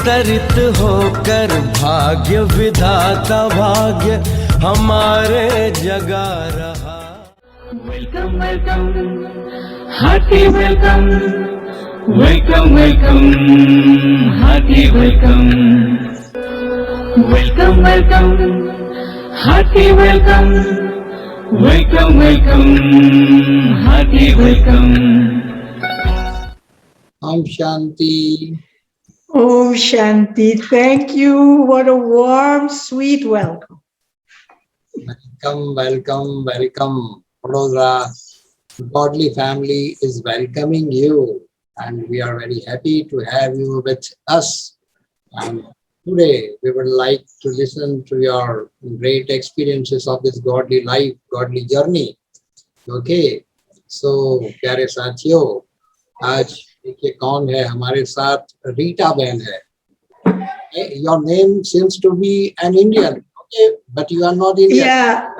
अवतरित होकर भाग्य विधाता भाग्य हमारे जगा रहा। Welcome welcome, hearty welcome, welcome welcome, hearty welcome, welcome welcome, hearty welcome, welcome welcome, hearty welcome. Om Shanti. Om Shanti. Thank you. What a warm, sweet welcome. Welcome, welcome, welcome. Vadodara Godly family is welcoming you, and we are very happy to have you with us. And today we would like to listen to your great experiences of this godly life, godly journey. Okay, so प्यारे साथियों, आज देखिए कौन है हमारे साथ। रीटा बहन है। Your name seems to be an Indian, okay, but you are not Indian. Yeah.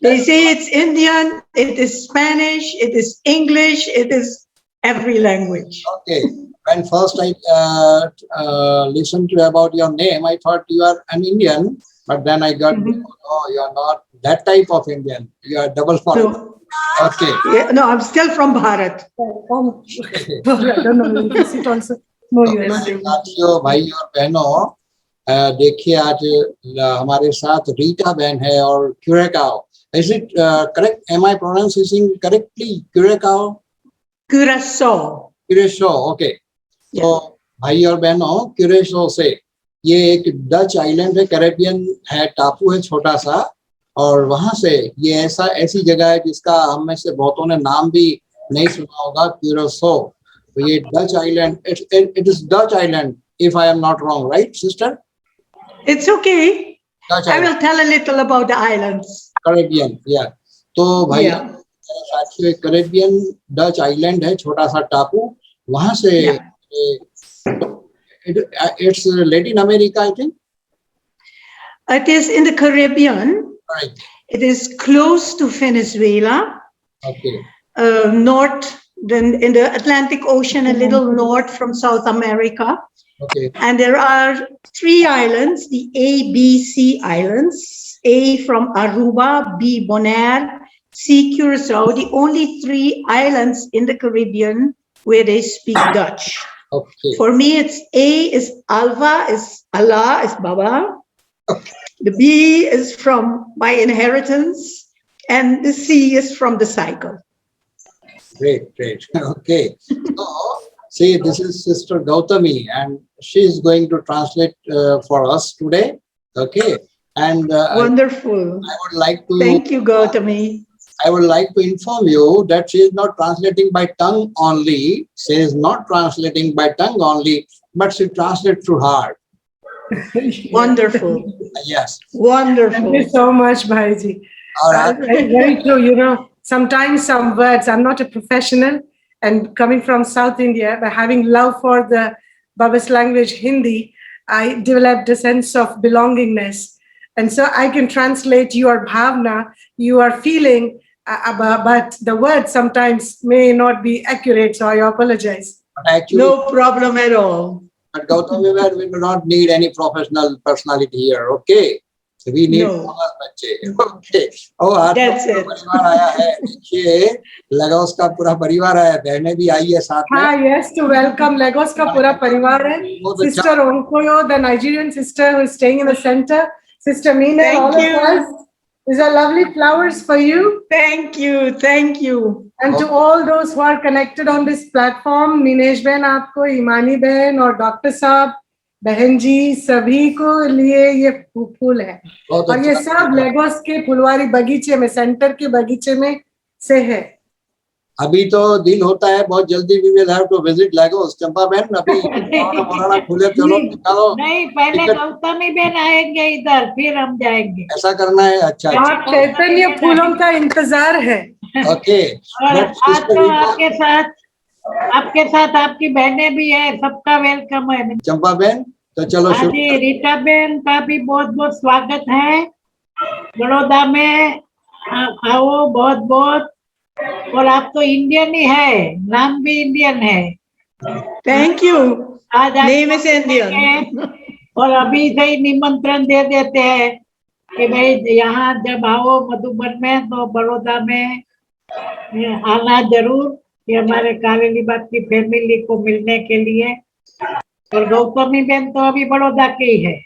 They say it's Indian, it is Spanish, it is English, it is every language. Okay. When first I listened to about your name, I thought you are an Indian, but then I got to know, no, you are not that type of Indian. You are double foreign. No. Okay. Yeah, no, I'm still from Bharat. I don't know, you can sit also. No, you are not. साथियों, भाई और बहनों, देखिए आज हमारे साथ रीटा बहन है और क्यूरेकाओ। Is it correct? Am I pronouncing correctly? Curacao? Curacao. Curacao, okay. तो भाई और बहनों, क्यूरेशो से ये एक डच आइलैंड है, कैरेबियन है, टापू है छोटा सा, और वहां से ये ऐसी जगह है जिसका हम में से बहुतों ने नाम भी नहीं सुना होगा, क्यूरेशो। तो ये Dutch island, it is Dutch island, if I am not wrong, right sister? It's okay. Dutch I will tell a little about the islands. Caribbean, या तो भाई साथियों, कैरेबियन डच आइलैंड है, छोटा सा टापू, वहां से it's Latin America, I think. It is in the Caribbean. Right. It is close to Venezuela. Okay. North, then in the Atlantic Ocean, a little north from South America. Okay. And there are 3 islands, the ABC Islands, A from Aruba, B Bonaire, C Curacao, the only 3 islands in the Caribbean where they speak Dutch. Okay. For me, it's A is Alva, is Allah, is Baba. The B is from my inheritance, and the C is from the cycle. Great, great. Okay. So, see, this is Sister Gautami, and she is going to translate for us today. Okay. And Wonderful. I would like to. Thank you, Gautami. I would like to inform you that she is not translating by tongue only. She is not translating by tongue only, but she translates through heart. Wonderful. Yes. Wonderful. Thank you so much, Bhaiji. All right. Very true. You know, sometimes some words, I'm not a professional, and coming from South India, but having love for the Baba's language, Hindi, I developed a sense of belongingness. And so I can translate your bhavna, you are feeling, but the words sometimes may not be accurate, so I apologize. But actually, No problem at all. But Gautami, we do not need any professional personality here. Okay. So we need honest बच्चे. Okay. Oh, That's it. परिवार आया है. देखिए, लगोस का पूरा परिवार आया है. बहनें भी आई है साथ में. हाँ, yes, to welcome Lagos का पूरा परिवार है. Sister Onkoyo, the Nigerian sister who is staying in the center. Sister Meena, all of us. These are lovely flowers for you. Thank you. Thank you. And to all those who are connected on this platform, Minesh Ben आपको, Imani Ben और doctor साहब, बहन जी, सभी को लिए ये फूल है. और ये सब लेगोस के फुलवारी बगीचे में, सेंटर के बगीचे में से है. अभी तो दिन होता है, बहुत जल्दी we will have to visit Lagos. चंपा बहन, अभी मोराना खुले, चलो निकालो. नहीं, पहले गौतमी बहन आएंगे इधर, फिर हम जाएंगे. ऐसा करना है. अच्छा. चैतन्य फूलों का इंतजार है. ओके. और आज तो आपके साथ आपकी बहनें भी है, सबका वेलकम है. चंपा बहन, तो चलो शुरू. रीटा बहन का भी बहुत बहुत स्वागत है. बड़ौदा में आओ, बहुत बहुत. और आप तो इंडियन ही है, नाम भी इंडियन है. Thank you. आज आप Name is Indian. और अभी से ही निमंत्रण दे देते हैं कि भाई यहाँ जब आओ मधुबन में तो बड़ौदा में आना जरूर, ये हमारे कावेरी बात की फैमिली को मिलने के लिए। और गौतमी बहन तो अभी बड़ौदा की ही है,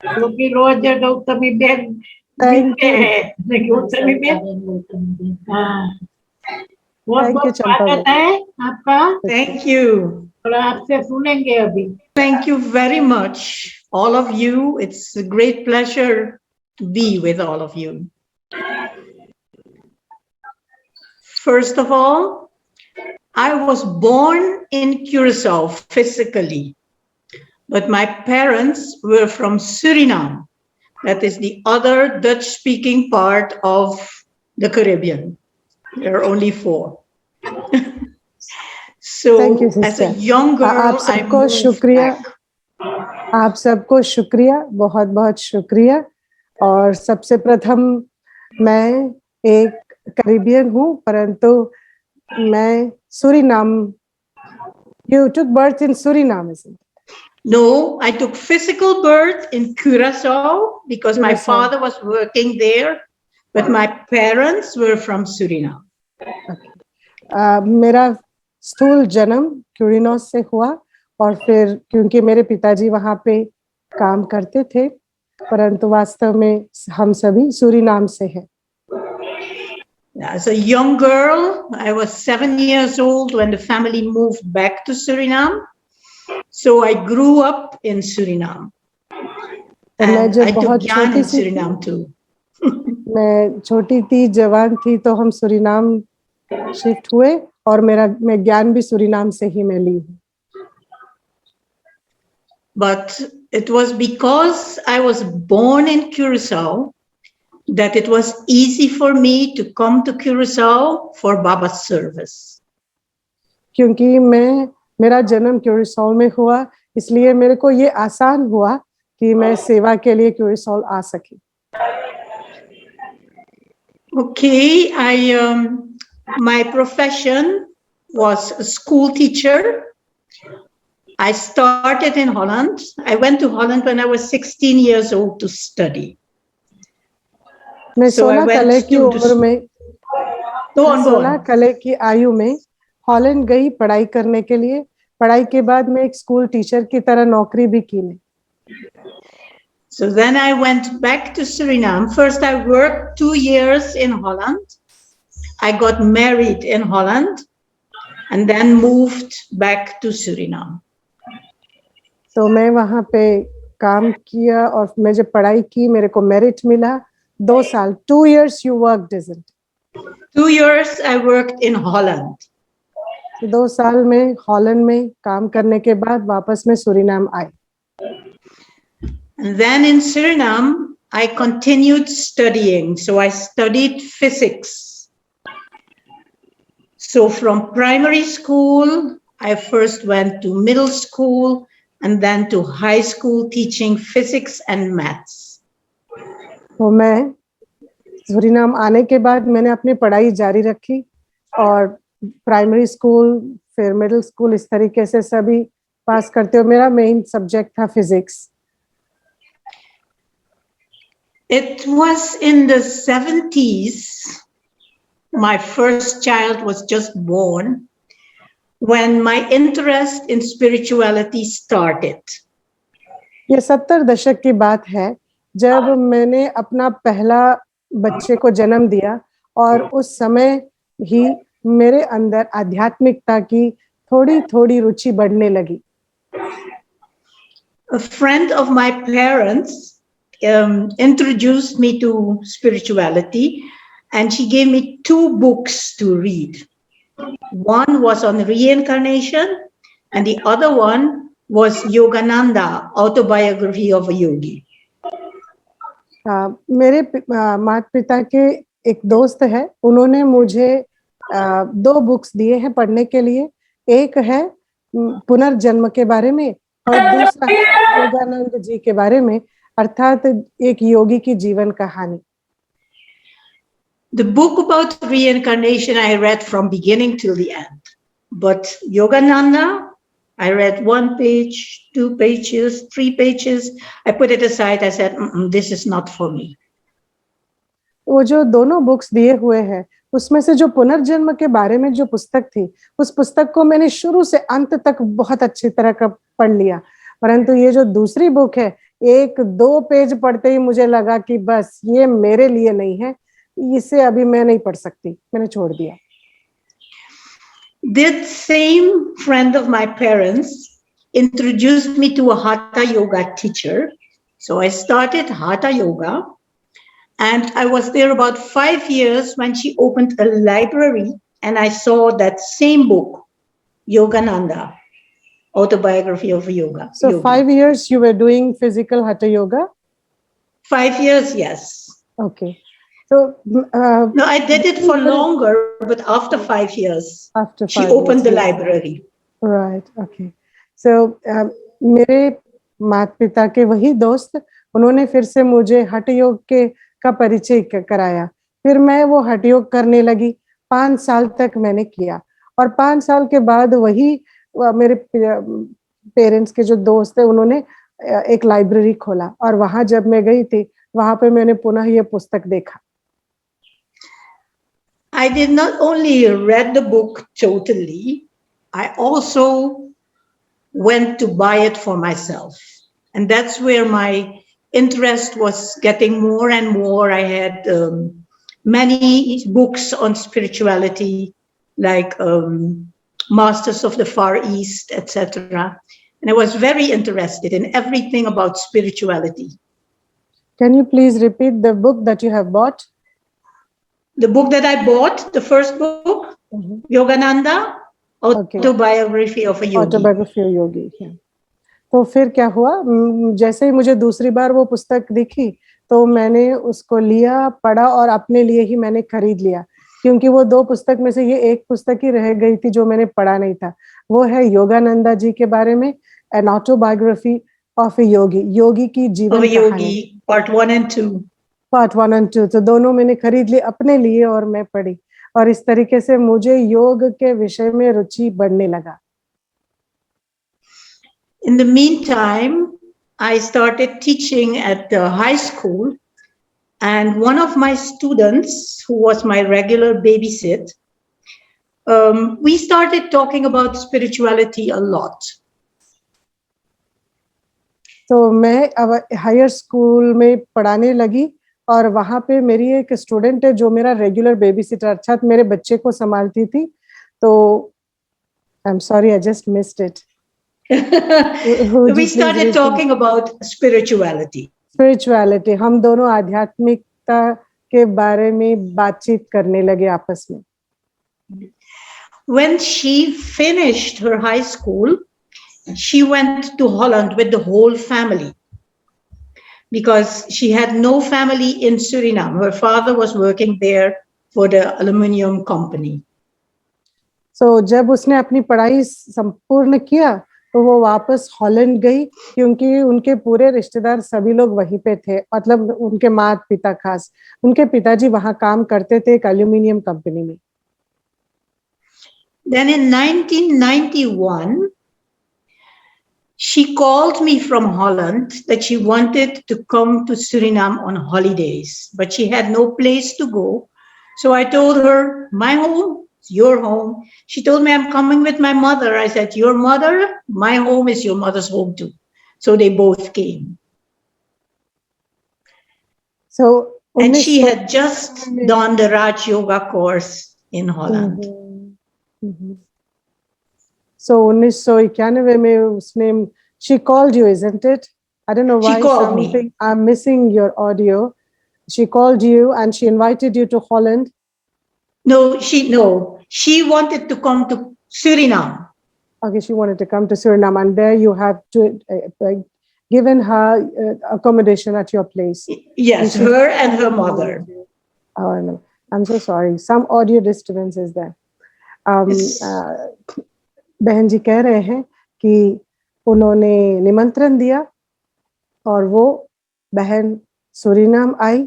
क्योंकि रोज गौतमी बहन मिलते हैं। गौतमी बहन, हाँ, बहुत बहुत स्वागत है आपका। Thank you. और आपसे सुनेंगे अभी। Thank you very much, all of you. It's a great pleasure to be with all of you. First of all, I was born in Curacao physically, but my parents were from Suriname. That is the other Dutch-speaking part of the Caribbean. There are only 4. So, Thank you, as a sister. young girl, आप I सबको moved शुक्रिया। back. आप सबको शुक्रिया, बहुत बहुत शुक्रिया। और सबसे प्रथम मैं एक कैरिबियन हूँ, परंतु मैं Suriname. You took birth in Suriname, isn't it? No, I took physical birth in Curacao because my Curacao. father was working there, but my parents were from Suriname. मेरा स्थूल जन्म क्यूरिनोस से हुआ, और फिर क्योंकि मेरे पिताजी वहाँ पे काम करते थे, परंतु वास्तव में हम सभी सूरीनाम से हैं। As a young girl, I was 7 years old when the family moved back to Suriname. So I grew up in Suriname. And I took Gyan in Suriname too. मैं छोटी थी, जवान थी, तो हम सूरीनाम शिफ्ट हुए, और मैं ज्ञान भी सूरीनाम से ही मैं ली हूँ। But it was because I was born in Curacao that it was easy for me to come to Curacao for Baba's service. क्योंकि मेरा जन्म क्यूरिसाओ में हुआ, इसलिए मेरे को ये आसान हुआ कि मैं सेवा के लिए क्यूरिसाओ आ सकी। Okay, my profession was a school teacher. I started in Holland. I went to Holland when I was 16 years old to study. मैं So I 16 went कले की to उम्र में, Go on, go 16 on. कले की आयु में हॉलैंड गई पढ़ाई करने के लिए। पढ़ाई के बाद मैं एक स्कूल टीचर की तरह नौकरी भी की। So then I went back to Suriname. First, I worked 2 years in Holland. I got married in Holland and then moved back to Suriname. तो मैं वहाँ पे काम किया, और मैं जब पढ़ाई की मेरे को मेरिट मिला। 2 साल, 2 years you worked, isn't it? 2 years I worked in Holland. 2 साल में हॉलैंड में काम करने के बाद वापस मैं Suriname I. And then in Suriname, I continued studying. So I studied physics. So from primary school, I first went to middle school and then to high school teaching physics and maths. तो मैं Suriname आने के बाद मैंने अपनी पढ़ाई जारी रखी, और प्राइमरी स्कूल फिर मिडिल स्कूल इस तरीके से सभी पास करते हुए मेरा मेन सब्जेक्ट था physics. It was in the 70s. My first child was just born when my interest in spirituality started. ये 70 दशक की बात है जब मैंने अपना पहला बच्चे को जन्म दिया, और उस समय ही मेरे अंदर आध्यात्मिकता की थोड़ी थोड़ी रुचि बढ़ने लगी। A friend of my parents introduced me to spirituality, and she gave me 2 books to read. One was on reincarnation, and the other one was Yogananda, Autobiography of a Yogi. मेरे माता पिता के एक दोस्त है, उन्होंने मुझे 2 बुक्स दिए हैं पढ़ने के लिए। एक है पुनर्जन्म के बारे में, और दूसरा है योगानंद जी के बारे में, अर्थात एक योगी की जीवन कहानी। The book about reincarnation I read from beginning till the end, but Yogananda I read 1 page, 2 pages, 3 pages. I put it aside. I said, this is not for me. वो जो दोनों बुक्स दिए हुए हैं उसमें से जो पुनर्जन्म के बारे में जो पुस्तक थी उस पुस्तक को मैंने शुरू से अंत तक बहुत अच्छी तरह का पढ़ लिया, परंतु ये जो दूसरी बुक है 1-2 पेज पढ़ते ही मुझे लगा कि बस ये मेरे लिए नहीं है, इसे अभी मैं नहीं पढ़ सकती, मैंने छोड़ दिया। This same friend of my parents introduced me to a Hatha Yoga teacher. So I started Hatha Yoga, and I was there about 5 years when she opened a library, and I saw that same book, Yogananda, Autobiography of a Yoga. So Yogi. 5 years you were doing physical hatha yoga? 5 years, yes. Okay. So No, I did it for longer, but after 5 years, after she 5 opened the years, library. Right. Okay. So मेरे माता पिता के वही दोस्त उन्होंने फिर से मुझे हठ योग के का परिचय कराया, फिर मैं वो हठ योग करने लगी। 5 साल तक मैंने किया और 5 साल के बाद वही मेरे पेरेंट्स के जो दोस्त थे उन्होंने एक लाइब्रेरी खोला और वहां जब मैं गई थी वहां पे मैंने पुनः ये पुस्तक देखा। I did not only read the book totally, I also went to buy it for myself. And that's where my interest was getting more and more. I had many books on spirituality, like Masters of the Far East, etc. And I was very interested in everything about spirituality. Can you please repeat the book that you have bought? The book that I bought, the first book, Yogananda, Autobiography of a Yogi. Autobiography of Yogi. Yeah. तो फिर क्या हुआ, जैसे ही मुझे दूसरी बार वो पुस्तक दिखी तो मैंने उसको लिया, पढ़ा और अपने लिए ही मैंने खरीद लिया, क्योंकि वो 2 पुस्तक में से ये एक पुस्तक ही रह गई थी जो मैंने पढ़ा नहीं था। वो है योगानंदा जी के बारे में, एन ऑटोबायोग्राफी ऑफ ए योगी, योगी की जीवन कहानी, पार्ट 1 and 2। पार्ट 1 and 2 तो दोनों मैंने खरीद लिए अपने लिए और मैं पढ़ी और इस तरीके से मुझे योग के विषय में रुचि बढ़ने लगा। In the meantime, I started teaching at the high school, and one of my students, who was my regular babysit, we started talking about spirituality a lot. तो मैं अब हायर स्कूल में पढ़ाने लगी और वहां पे मेरी एक स्टूडेंट है जो मेरा रेगुलर बेबीसिटर अर्थात मेरे बच्चे को संभालती थी। तो I am sorry, I just missed it. We started talking about spirituality. Spirituality, हम दोनों आध्यात्मिकता के बारे में बातचीत करने लगे आपस में। When she finished her high school, she went to Holland with the whole family because she had no family in Suriname. Her father was working there for the aluminium company. So जब उसने अपनी पढ़ाई संपूर्ण किया तो वो वापस Holland गई, क्योंकि उनके पूरे रिश्तेदार सभी लोग वहीं पे थे, मतलब उनके माता पिता, खास उनके पिताजी वहां काम करते थे एक एल्यूमिनियम कंपनी में। Then in 1991, she called me from Holland that she wanted to come to Suriname on holidays, but she had no place to go. So I told her, my home, your home. She told me, I'm coming with my mother. I said, your mother? My home is your mother's home too. So they both came. So and she had just done the Raj Yoga course in Holland. So 1991 में उसने, she called you, isn't it? I don't know why. She called me. I'm missing your audio. She called you and she invited you to Holland. No, she wanted to come to Suriname. Okay, she wanted to come to Suriname, and there you have to given her accommodation at your place. Yes, her and her mother. Oh no, I'm so sorry. Some audio disturbance is there. बहन जी कह रहे हैं कि उन्होंने निमंत्रण दिया और वो बहन सूरीनाम आई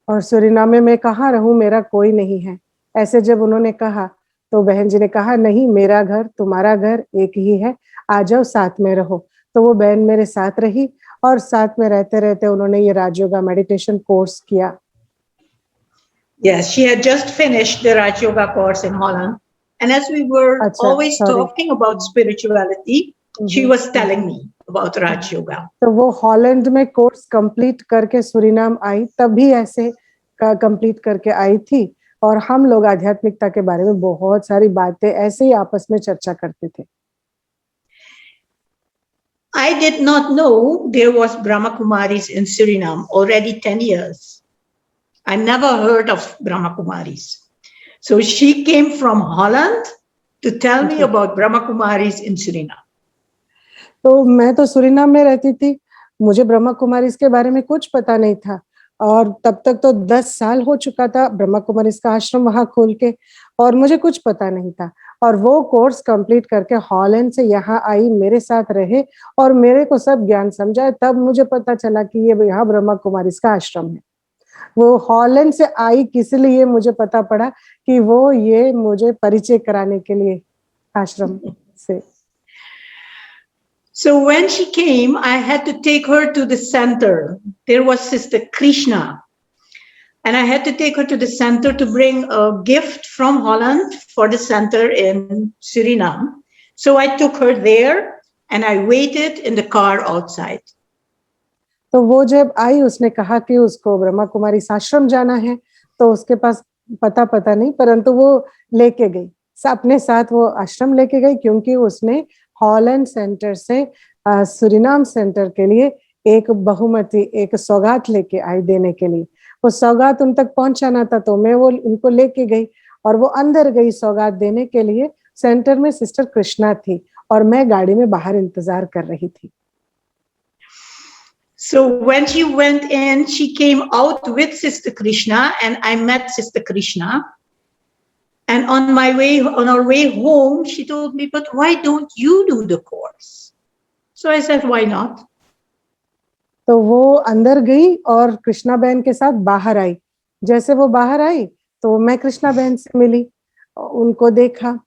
और सूरीनाम में मैं कहाँ रहूं, मेरा कोई नहीं है। ऐसे जब उन्होंने कहा तो बहन जी ने कहा, नहीं, मेरा घर तुम्हारा घर एक ही है, आ जाओ साथ में रहो। तो वो बहन मेरे साथ रही और साथ में रहते रहते उन्होंने ये राजयोगा मेडिटेशन कोर्स किया। Yes, she had just finished the Raj Yoga course in Holland. And as we were अच्छा, always sorry. talking about spirituality, she was telling me about Raj Yoga. तो वो हॉलैंड में कोर्स कंप्लीट करके Suriname आई, तभी ऐसे complete करके आई थी और हम लोग आध्यात्मिकता के बारे में बहुत सारी बातें ऐसे ही आपस में चर्चा करते थे। I did not know there was Brahma Kumaris in Suriname already 10 years. I never heard of Brahma Kumaris. So she came from Holland to tell me about Brahma Kumaris in Suriname. तो मैं तो Suriname में रहती थी, मुझे ब्रह्मा कुमारी के बारे में कुछ पता नहीं था और तब तक तो 10 साल हो चुका था ब्रह्मा कुमारी का आश्रम वहां खोल के और मुझे कुछ पता नहीं था और वो कोर्स कंप्लीट करके हॉलैंड से यहाँ आई, मेरे साथ रहे और मेरे को सब ज्ञान समझाए। तब मुझे पता चला कि ये यहाँ ब्रह्मा कुमारी का आश्रम है। वो हॉलैंड से आई किस लिए मुझे पता पड़ा कि वो ये मुझे परिचय कराने के लिए आश्रम से। So when she came, I had to take her to the center. There was Sister Krishna. And I had to take her to the center to bring a gift from Holland for the center in Suriname. So I took her there and I waited in the car outside. तो वो जब आई उसने कहा कि उसको ब्रह्मा कुमारी आश्रम जाना है, तो उसके पास पता नहीं, परंतु वो लेके गई, अपने साथ वो आश्रम लेके गई क्योंकि उसने हॉलैंड सेंटर से सुरीनाम सेंटर के लिए एक बहुमति, एक सौगात लेके आई देने के लिए। वो सौगात उन तक पहुंचाना था तो मैं वो उनको लेके गई और वो अंदर गई सौगात देने के लिए। सेंटर में सिस्टर कृष्णा थी और मैं गाड़ी में बाहर इंतजार कर रही थी। So when she went in, she came out with Sister Krishna and I met Sister Krishna. And on our way home, she told me, but why don't you do the course? So I said, why not? तो वो अंदर गई और कृष्णा बहन के साथ बाहर आई। जैसे वो बाहर आई तो मैं कृष्णा बहन से मिली, उनको देखा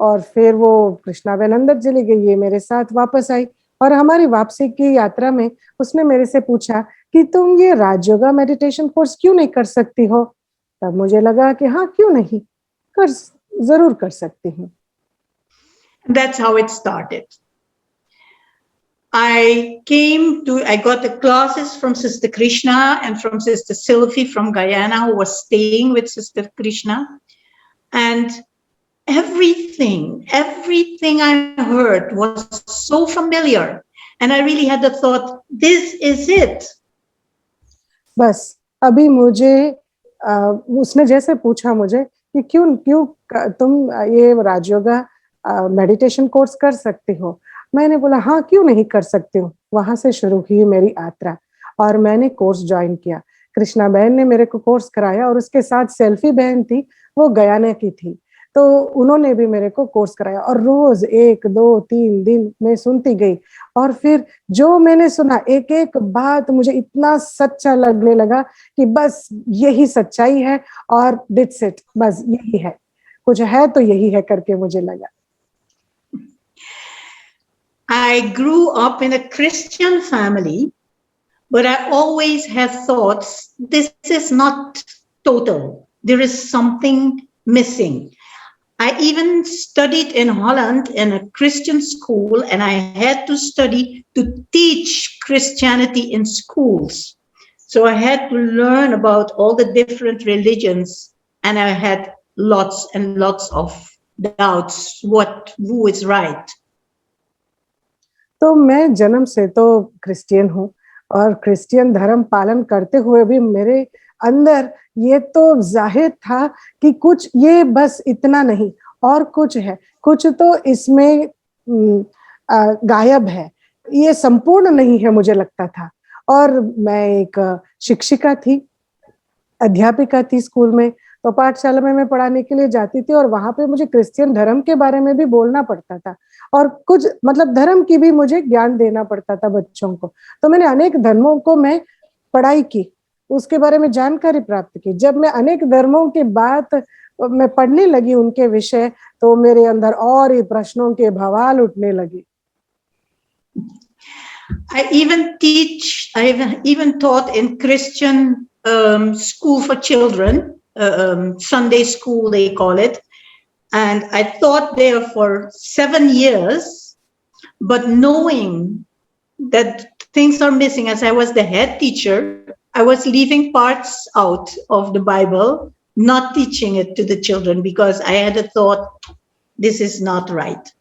और फिर वो कृष्णा बहन अंदर चली गई, ये मेरे साथ वापस आई और हमारी वापसी की यात्रा में उसने मेरे से पूछा कि तुम ये राजयोगा मेडिटेशन कोर्स क्यों नहीं कर सकती हो? तब मुझे लगा कि हाँ, क्यों नहीं, जरूर कर सकती हूँ। That's how it started. I got the classes from Sister Krishna and from Sister Sylvie from Guyana, who was staying with Sister Krishna. And everything I heard was so familiar. And I really had the thought, this is it. बस अभी मुझे उसने जैसे पूछा मुझे कि क्यों तुम ये राजयोगा मेडिटेशन कोर्स कर सकती हो, मैंने बोला हाँ, क्यों नहीं कर सकती हूँ। वहां से शुरू हुई मेरी यात्रा और मैंने कोर्स ज्वाइन किया। कृष्णा बहन ने मेरे को कोर्स कराया और उसके साथ सेल्फी बहन थी, वो गयाना की थी, तो उन्होंने भी मेरे को कोर्स कराया और रोज 1, 2, 3 दिन मैं सुनती गई और फिर जो मैंने सुना एक एक बात मुझे इतना सच्चा लगने लगा कि बस यही सच्चाई है और दैट्स इट, बस यही है, कुछ है तो यही है करके मुझे लगा। I grew up in a Christian family, but I always had thoughts, this is not total. There is something missing. I even studied in Holland in a Christian school, and I had to study to teach Christianity in schools. So I had to learn about all the different religions, and I had lots and lots of doubts, who is right. तो मैं जन्म से तो Christian हूँ और Christian धर्म पालन करते हुए भी मेरे अंदर ये तो जाहिर था कि कुछ ये बस इतना नहीं और कुछ है, कुछ तो इसमें गायब है, ये संपूर्ण नहीं है मुझे लगता था। और मैं एक शिक्षिका थी, अध्यापिका थी स्कूल में, तो पाठशाला में मैं पढ़ाने के लिए जाती थी और वहां पे मुझे क्रिश्चियन धर्म के बारे में भी बोलना पड़ता था और कुछ मतलब धर्म की भी मुझे ज्ञान देना पड़ता था बच्चों को। तो मैंने अनेक धर्मों को मैं पढ़ाई की, उसके बारे में जानकारी प्राप्त की। जब मैं अनेक धर्मों की बात मैं पढ़ने लगी उनके विषय, तो मेरे अंदर और ही प्रश्नों के भवाल उठने लगे। I even taught in Christian school for children, Sunday school they call it. And I taught there for 7 years, but knowing that things are missing, as I was the head teacher, I was leaving parts out of the Bible, not teaching it to the children because I had a thought, this is not right.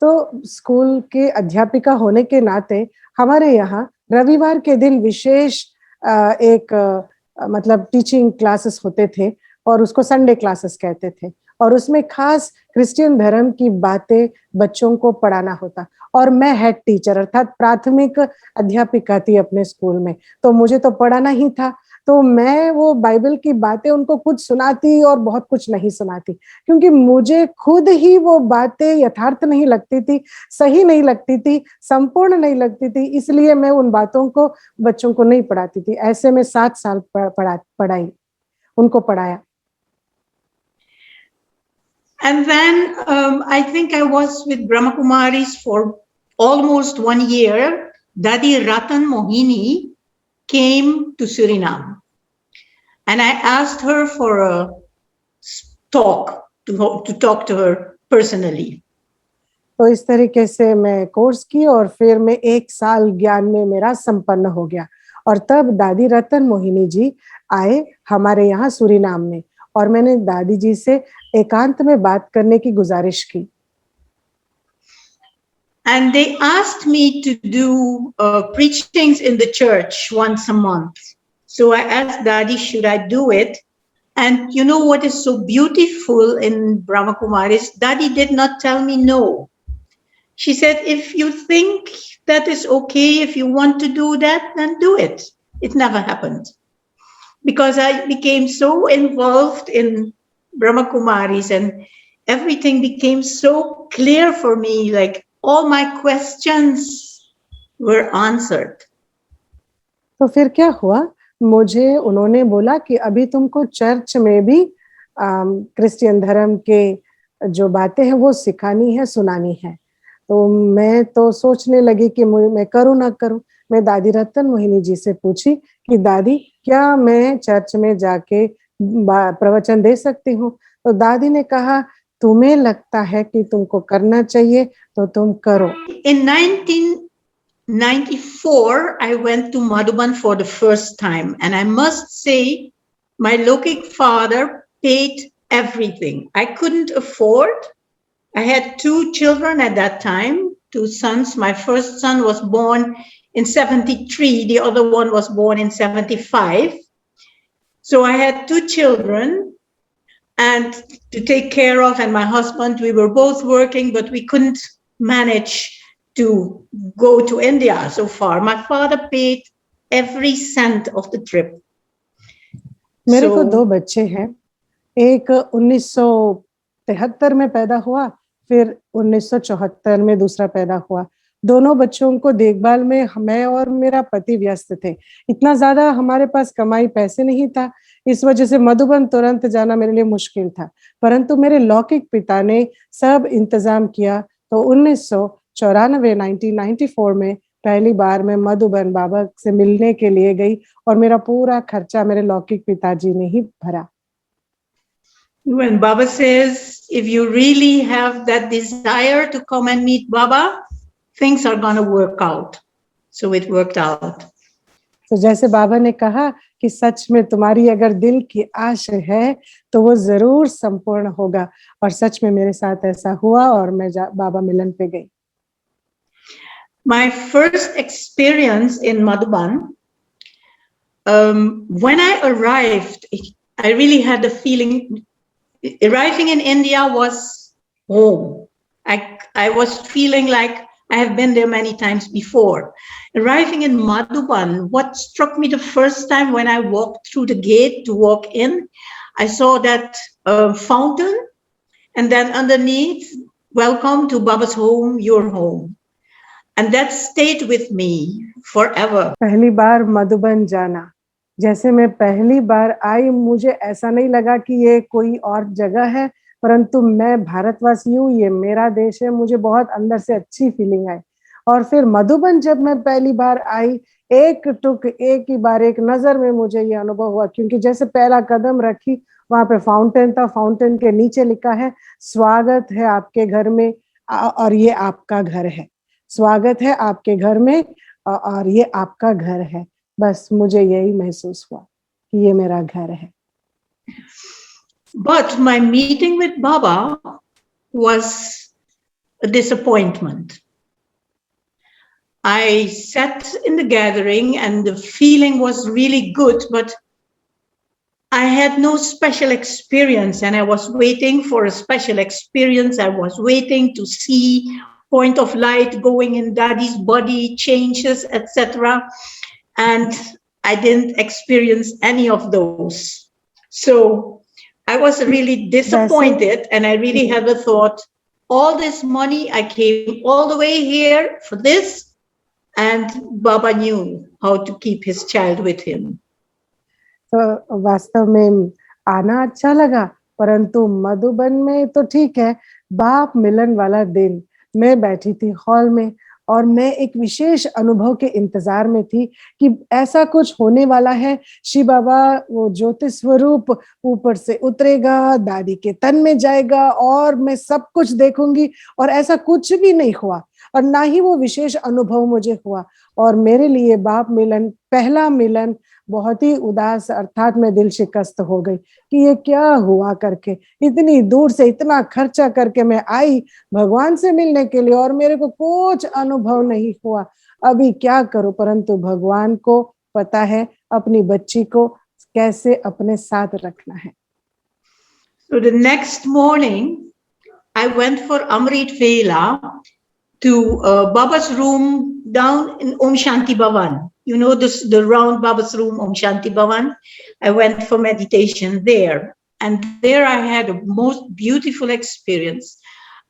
तो school के अध्यापिका होने के नाते हमारे यहाँ रविवार के दिन विशेष मतलब टीचिंग क्लासेस होते थे और उसको संडे क्लासेस कहते थे और उसमें खास क्रिश्चियन धर्म की बातें बच्चों को पढ़ाना होता और मैं हेड टीचर अर्थात प्राथमिक अध्यापिका थी अपने स्कूल में, तो मुझे तो पढ़ाना ही था। तो मैं वो बाइबल की बातें उनको कुछ सुनाती और बहुत कुछ नहीं सुनाती क्योंकि मुझे खुद ही वो बातें यथार्थ नहीं लगती थी, सही नहीं लगती थी, संपूर्ण नहीं लगती थी, इसलिए मैं उन बातों को बच्चों को नहीं पढ़ाती थी। ऐसे में 7 साल उनको पढ़ाया। And then I think I was with Brahma Kumaris for almost 1 year. Dadi Ratan Mohini came to Suriname. And I asked her for a talk, to talk to her personally. तो इस तरीके से मैं कोर्स की और फिर मैं 1 साल ज्ञान में मेरा संपन्न हो गया और तब दादी रतन मोहिनी जी आए हमारे यहाँ सूरीनाम में और मैंने दादी जी से एकांत में बात करने की गुजारिश की। And they asked me to do preachings in the church once a month. So I asked Daddy, should I do it? And you know what is so beautiful in Brahma Kumaris? Daddy did not tell me no. She said, if you think that is okay, if you want to do that, then do it. It never happened. Because I became so involved in Brahma Kumaris and everything became so clear for me, like all my questions were answered. तो फिर क्या हुआ? मुझे उन्होंने बोला कि अभी तुमको चर्च में भी क्रिश्चियन धर्म के जो बातें हैं वो सिखानी है, सुनानी है। तो मैं तो सोचने लगी कि मैं करूं ना करूं। मैं दादी रतन मोहिनी जी से पूछी कि दादी क्या मैं चर्च में जाके प्रवचन दे सकती हूँ? तो दादी ने कहा तुम्हें लगता है कि तुमको करना चाहिए तो तुम करो। In 1994, I went to Madhuban for the first time, and I must say, my Lokik father paid everything. I couldn't afford. I had 2 children at that time, 2 sons. My first son was born in 73. The other one was born in 75. So I had 2 children and to take care of, and my husband, we were both working, but we couldn't manage to go to India so far. My father paid every cent of the trip. मेरे को 2 बच्चे हैं। एक 1973 में पैदा हुआ, फिर 1974 में दूसरा पैदा हुआ। दोनों बच्चों को देखभाल में मैं और मेरा पति व्यस्त थे। इतना ज्यादा हमारे पास कमाई पैसे नहीं था, इस वजह से मधुबन तुरंत जाना मेरे लिए मुश्किल था, परंतु मेरे लौकिक पिता ने सब इंतजाम किया। तो 1994 में पहली बार मैं मधुबन बाबा से मिलने के लिए गई और मेरा पूरा खर्चा मेरे लौकिक पिताजी ने ही भरा। When Baba says, if you really have that desire to come and meet Baba, things are going to work out. So it worked out. तो जैसे बाबा ने कहा कि सच में तुम्हारी अगर दिल की आश है तो वो जरूर संपूर्ण होगा, और सच में मेरे साथ ऐसा हुआ और मैं बाबा मिलन पे गई। My first experience in Madhuban, when I arrived, I really had the feeling, arriving in India was home. I was feeling like I have been there many times before. Arriving in Madhuban, what struck me the first time when I walked through the gate to walk in, I saw that fountain, and then underneath, welcome to Baba's home, your home. And that stayed with me forever. पहली बार मधुबन जाना, जैसे मैं पहली बार आई, मुझे ऐसा नहीं लगा कि ये कोई और जगह है, परंतु मैं भारतवासी हूँ, ये मेरा देश है, मुझे बहुत अंदर से अच्छी फीलिंग आई। और फिर मधुबन जब मैं पहली बार आई, एक ही बार एक नजर में मुझे ये अनुभव हुआ, क्योंकि जैसे पहला कदम रखी वहां पे फाउंटेन था, फाउंटेन के नीचे लिखा है स्वागत है आपके घर में और ये आपका घर है। स्वागत है आपके घर में और ये आपका घर है। बस मुझे यही महसूस हुआ कि ये मेरा घर है। But my meeting with Baba was a disappointment. I sat in the gathering and the feeling was really good, but I had no special experience and I was waiting for a special experience. I was waiting to see point of light going in Daddy's body, changes, etc. And I didn't experience any of those. So I was really disappointed and I really had the thought, all this money, I came all the way here for this, and Baba knew how to keep his child with him. तो वास्तव में आना अच्छा लगा, परंतु मधुबन में तो ठीक है, बाप मिलन वाला दिन मैं बैठी थी हॉल में और मैं एक विशेष अनुभव के इंतजार में थी कि ऐसा कुछ होने वाला है। शिव बाबा वो ज्योति स्वरूप ऊपर से उतरेगा, दादी के तन में जाएगा और मैं सब कुछ देखूंगी, और ऐसा कुछ भी नहीं हुआ और ना ही वो विशेष अनुभव मुझे हुआ। और मेरे लिए बाप मिलन, पहला मिलन बहुत ही उदास, अर्थात मैं दिल शिकस्त हो गई कि ये क्या हुआ करके, इतनी दूर से इतना खर्चा करके मैं आई भगवान से मिलने के लिए और मेरे को कुछ अनुभव नहीं हुआ, अभी क्या करूं। परंतु भगवान को पता है अपनी बच्ची को कैसे अपने साथ रखना है। So the next morning, I went for Amrit Vela to Baba's room down in Om Shanti Bhavan. You know this, the round Baba's room, Om Shanti Bhavan. I went for meditation there. And there I had a most beautiful experience.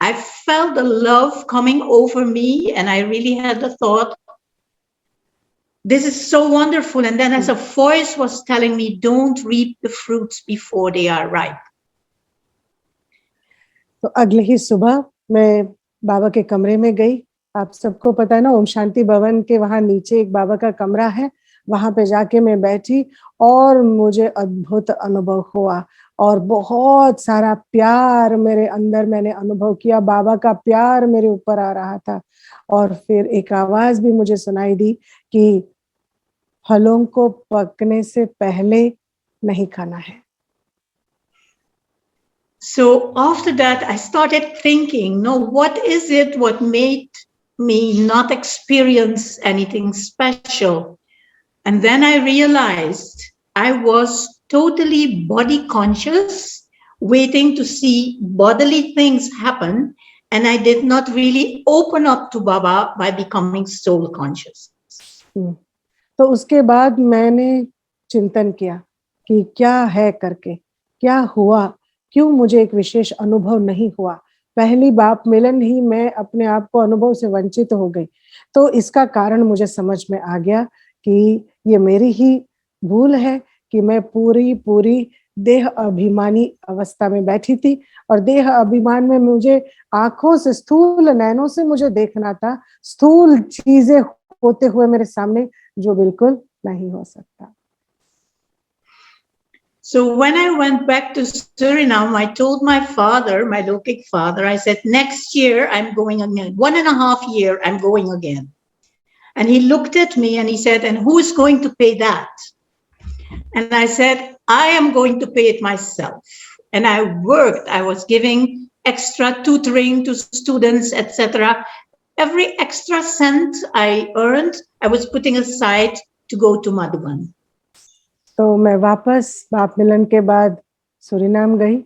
I felt the love coming over me and I really had the thought, this is so wonderful. And then as a voice was telling me, don't reap the fruits before they are ripe. तो अगले ही सुबह मैं बाबा के कमरे में गई। आप सबको पता है ना, ओम शांति भवन के वहां नीचे एक बाबा का कमरा है, वहां पे जाके मैं बैठी और मुझे अद्भुत अनुभव हुआ और बहुत सारा प्यार मेरे अंदर मैंने अनुभव किया। बाबा का प्यार मेरे ऊपर आ रहा था और फिर एक आवाज भी मुझे सुनाई दी कि फलों को पकने से पहले नहीं खाना है। So after that, I started thinking, no, what is it what made me not experience anything special? And then I realized I was totally body conscious, waiting to see bodily things happen. And I did not really open up to Baba by becoming soul conscious. तो उसके बाद मैंने चिंतन किया कि क्या है करके, क्या हुआ, क्यों मुझे एक विशेष अनुभव नहीं हुआ। पहली बाप मिलन ही मैं अपने आप को अनुभव से वंचित हो गई। तो इसका कारण मुझे समझ में आ गया कि ये मेरी ही भूल है कि मैं पूरी देह अभिमानी अवस्था में बैठी थी और देह अभिमान में मुझे आंखों से, स्थूल नैनों से मुझे देखना था, स्थूल चीजें होते हुए मेरे सामने, जो बिल्कुल नहीं हो सकता। So when I went back to Suriname, I told my father, my Lokik father, I said, next year I'm going again. 1.5 years, I'm going again. And he looked at me and he said, and who is going to pay that? And I said, I am going to pay it myself. And I worked. I was giving extra tutoring to students, etc. Every extra cent I earned, I was putting aside to go to Madhuban. तो मैं वापस बाप मिलन के बाद Suriname गई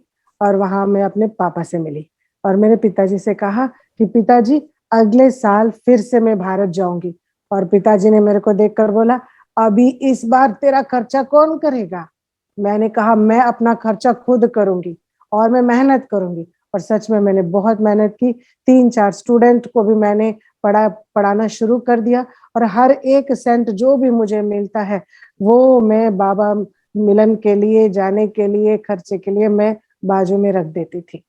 और वहां मैं अपने पापा से मिली और मेरे पिताजी से कहा कि पिताजी अगले साल फिर से मैं भारत जाऊंगी। और पिताजी ने मेरे को देखकर बोला, अभी इस बार तेरा खर्चा कौन करेगा? मैंने कहा, मैं अपना खर्चा खुद करूंगी और मैं मेहनत करूंगी। और सच में मैंने बहुत मेहनत की। 3-4 स्टूडेंट को भी मैंने पढ़ाना शुरू कर दिया और हर एक सेंट जो भी मुझे मिलता है वो मैं बाबा मिलन के लिए, जाने के लिए, खर्चे के लिए मैं बाजू में रख देती थी।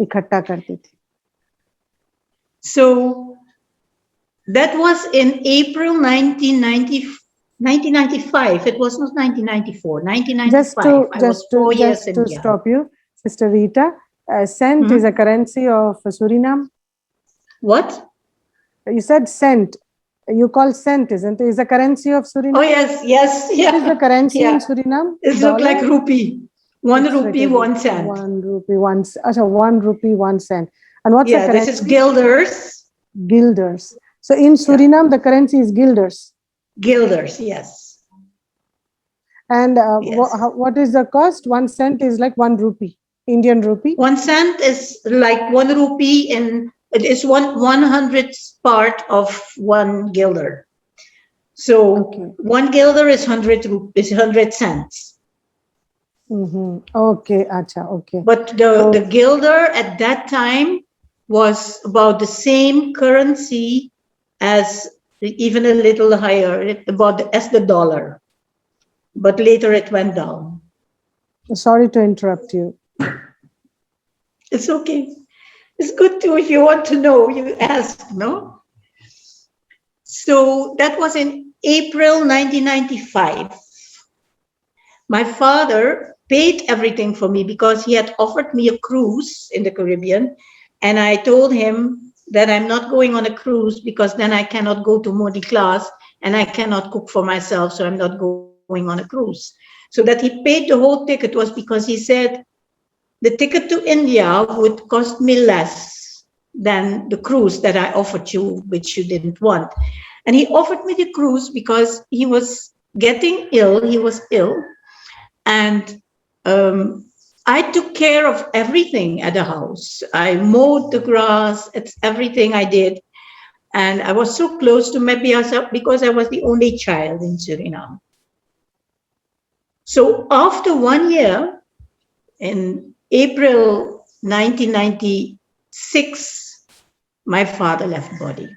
इकट्ठा करती थी. So that was in April 1995. It was not 1994, 1995. I was 4 years in India. Stop you, Sister Rita. Cent is a currency of Suriname. What? You said cent. You call cent, isn't it? Is a currency of Suriname? Oh, yes, yes, yeah. What is the currency in Suriname? It looks like rupee. 1 rupee, 1 cent. 1 rupee, 1 cent. 1 rupee, 1 cent. And what's the currency? This is guilders. Guilders. So in Suriname, the currency is guilders. Guilders, yes. And Yes. what is the cost? 1 cent is like 1 rupee, Indian rupee. 1 cent is like 1 rupee, and it is 1/100th part of 1 guilder. So Okay. 1 guilder is 100 cents. Okay, acha, okay. But the guilder at that time was about the same currency as, even a little higher, as the dollar. But later it went down. Sorry to interrupt you. It's okay. It's good to, if you want to know, you ask, no? So that was in April 1995. My father paid everything for me because he had offered me a cruise in the Caribbean. And I told him that I'm not going on a cruise because then I cannot go to Modi class and I cannot cook for myself. So I'm not going on a cruise. So that he paid the whole ticket was because he said, the ticket to India would cost me less than the cruise that I offered you, which you didn't want. And he offered me the cruise because he was getting ill. He was ill. And I took care of everything at the house. I mowed the grass. It's everything I did. And I was so close to Mebiasa because I was the only child in Suriname. So after 1 year, in April 1996, my father left body.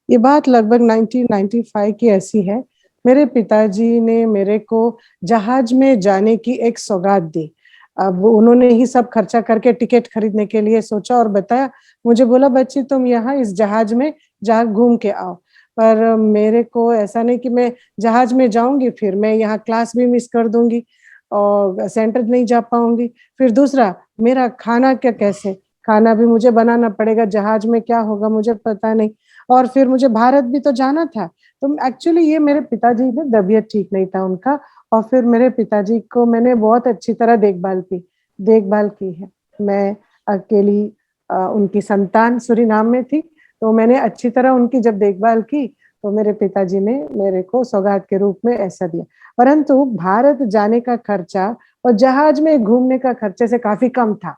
ये बात लगभग 1995 की ऐसी है. मेरे पिताजी ने मेरे को जहाज में जाने की एक सौगात दी. अब उन्होंने ही सब खर्चा करके टिकट खरीदने के लिए सोचा और बताया. मुझे बोला, बच्ची तुम यहाँ इस जहाज में जा घूम के आओ. पर मेरे को ऐसा नहीं कि मैं जहाज में जाऊंगी फिर मैं यहाँ क्लास भी मिस कर दूंगी और सेंटर नहीं जा पाऊंगी. फिर दूसरा, मेरा खाना कैसे, खाना भी मुझे बनाना पड़ेगा. जहाज में क्या होगा मुझे पता नहीं. और फिर मुझे भारत भी तो जाना था. तो एक्चुअली ये मेरे पिताजी ने तबीयत ठीक नहीं था उनका. और फिर मेरे पिताजी को मैंने बहुत अच्छी तरह देखभाल की है. मैं अकेली उनकी संतान सुरीनाम में थी. तो मैंने अच्छी तरह उनकी जब देखभाल की तो मेरे पिताजी ने मेरे को सौगात के रूप में ऐसा दिया. परंतु भारत जाने का खर्चा और जहाज में घूमने का खर्चे से काफी कम था.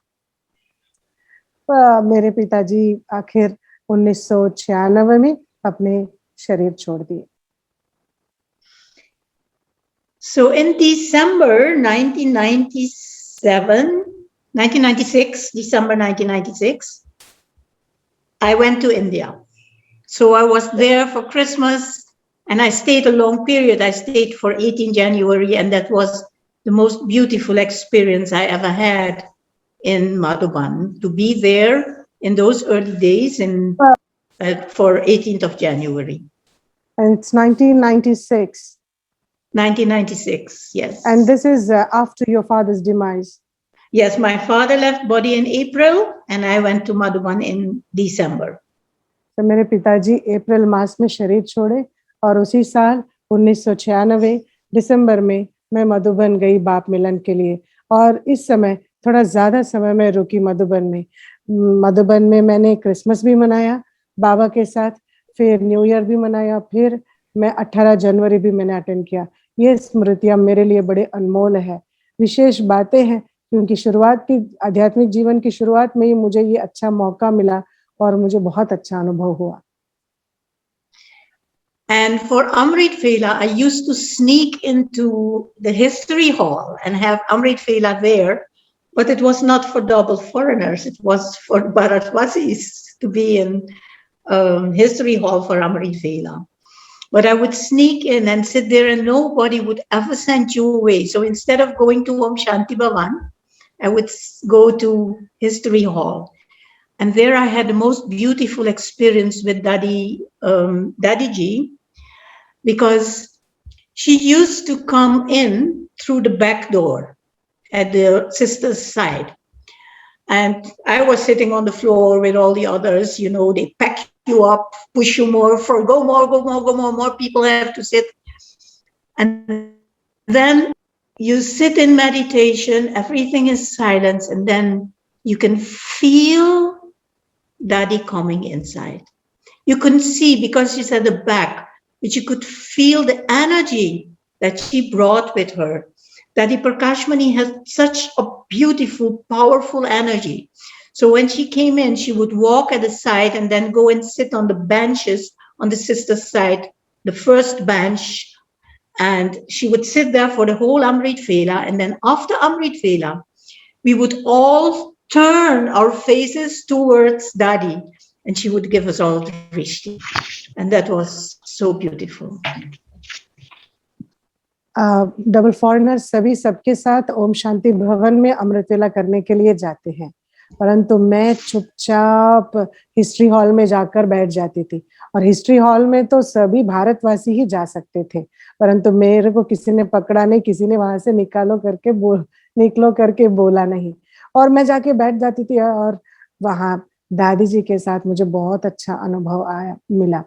मेरे पिताजी आखिर 1996 में अपने शरीर छोड़ दिए. So in December 1996, December 1996, I went to India. So I was there for Christmas and I stayed a long period. I stayed for 18 January and that was the most beautiful experience I ever had in Madhuban, to be there in those early days for 18th of January. And it's 1996. 1996, yes. And this is after your father's demise. Yes, my father left body in April and I went to Madhuban in December. तो मेरे पिताजी अप्रैल मास में शरीर छोड़े और उसी साल 1996 दिसंबर में मैं मधुबन गई बाप मिलन के लिए. और इस समय थोड़ा ज्यादा समय में रुकी मधुबन में. मधुबन में मैंने क्रिसमस भी मनाया बाबा के साथ, फिर न्यू ईयर भी मनाया, फिर मैं 18 जनवरी भी मैंने अटेंड किया. ये स्मृतियां मेरे लिए बड़े अनमोल है, विशेष बातें हैं क्योंकि शुरुआत की आध्यात्मिक जीवन की शुरुआत में ही मुझे ये अच्छा मौका मिला और मुझे बहुत अच्छा अनुभव हुआ. And for Amrit Vela, I used to sneak into the history hall and have Amrit Vela there, but it was not for double foreigners. It was for Bharatwasis to be in history hall for Amrit Vela. But I would sneak in and sit there and nobody would ever send you away. So instead of going to Om Shanti Bhavan, I would go to History Hall. And there I had the most beautiful experience with Daddy Ji, because she used to come in through the back door at the sister's side. And I was sitting on the floor with all the others, you know, they pack you up, push you more, go more people have to sit. And then you sit in meditation, everything is silence, and then you can feel Daddy coming inside. You couldn't see because she's at the back, but you could feel the energy that she brought with her. Daddy Prakashmani has such a beautiful, powerful energy. So when she came in, she would walk at the side and then go and sit on the benches on the sister's side, the first bench, and she would sit there for the whole Amrit Vela. And then after Amrit Vela, we would all turn our faces towards Daddy, and she would give us all Drishti. And that was so beautiful. Double foreigner सभी सबके साथ ओम शांति भवन में अमृतवेला करने के लिए जाते हैं, परंतु मैं चुपचाप हिस्ट्री हॉल में जाकर बैठ जाती थी। और हिस्ट्री हॉल में तो सभी भारतवासी ही जा सकते थे, परंतु मेरे को किसी ने पकड़ा नहीं, किसी ने वहां से निकलो करके बोला नहीं, और मैं जाके बैठ जाती थी। और वहां दादी जी के साथ मुझे बहुत अच्छा अनुभव मिला।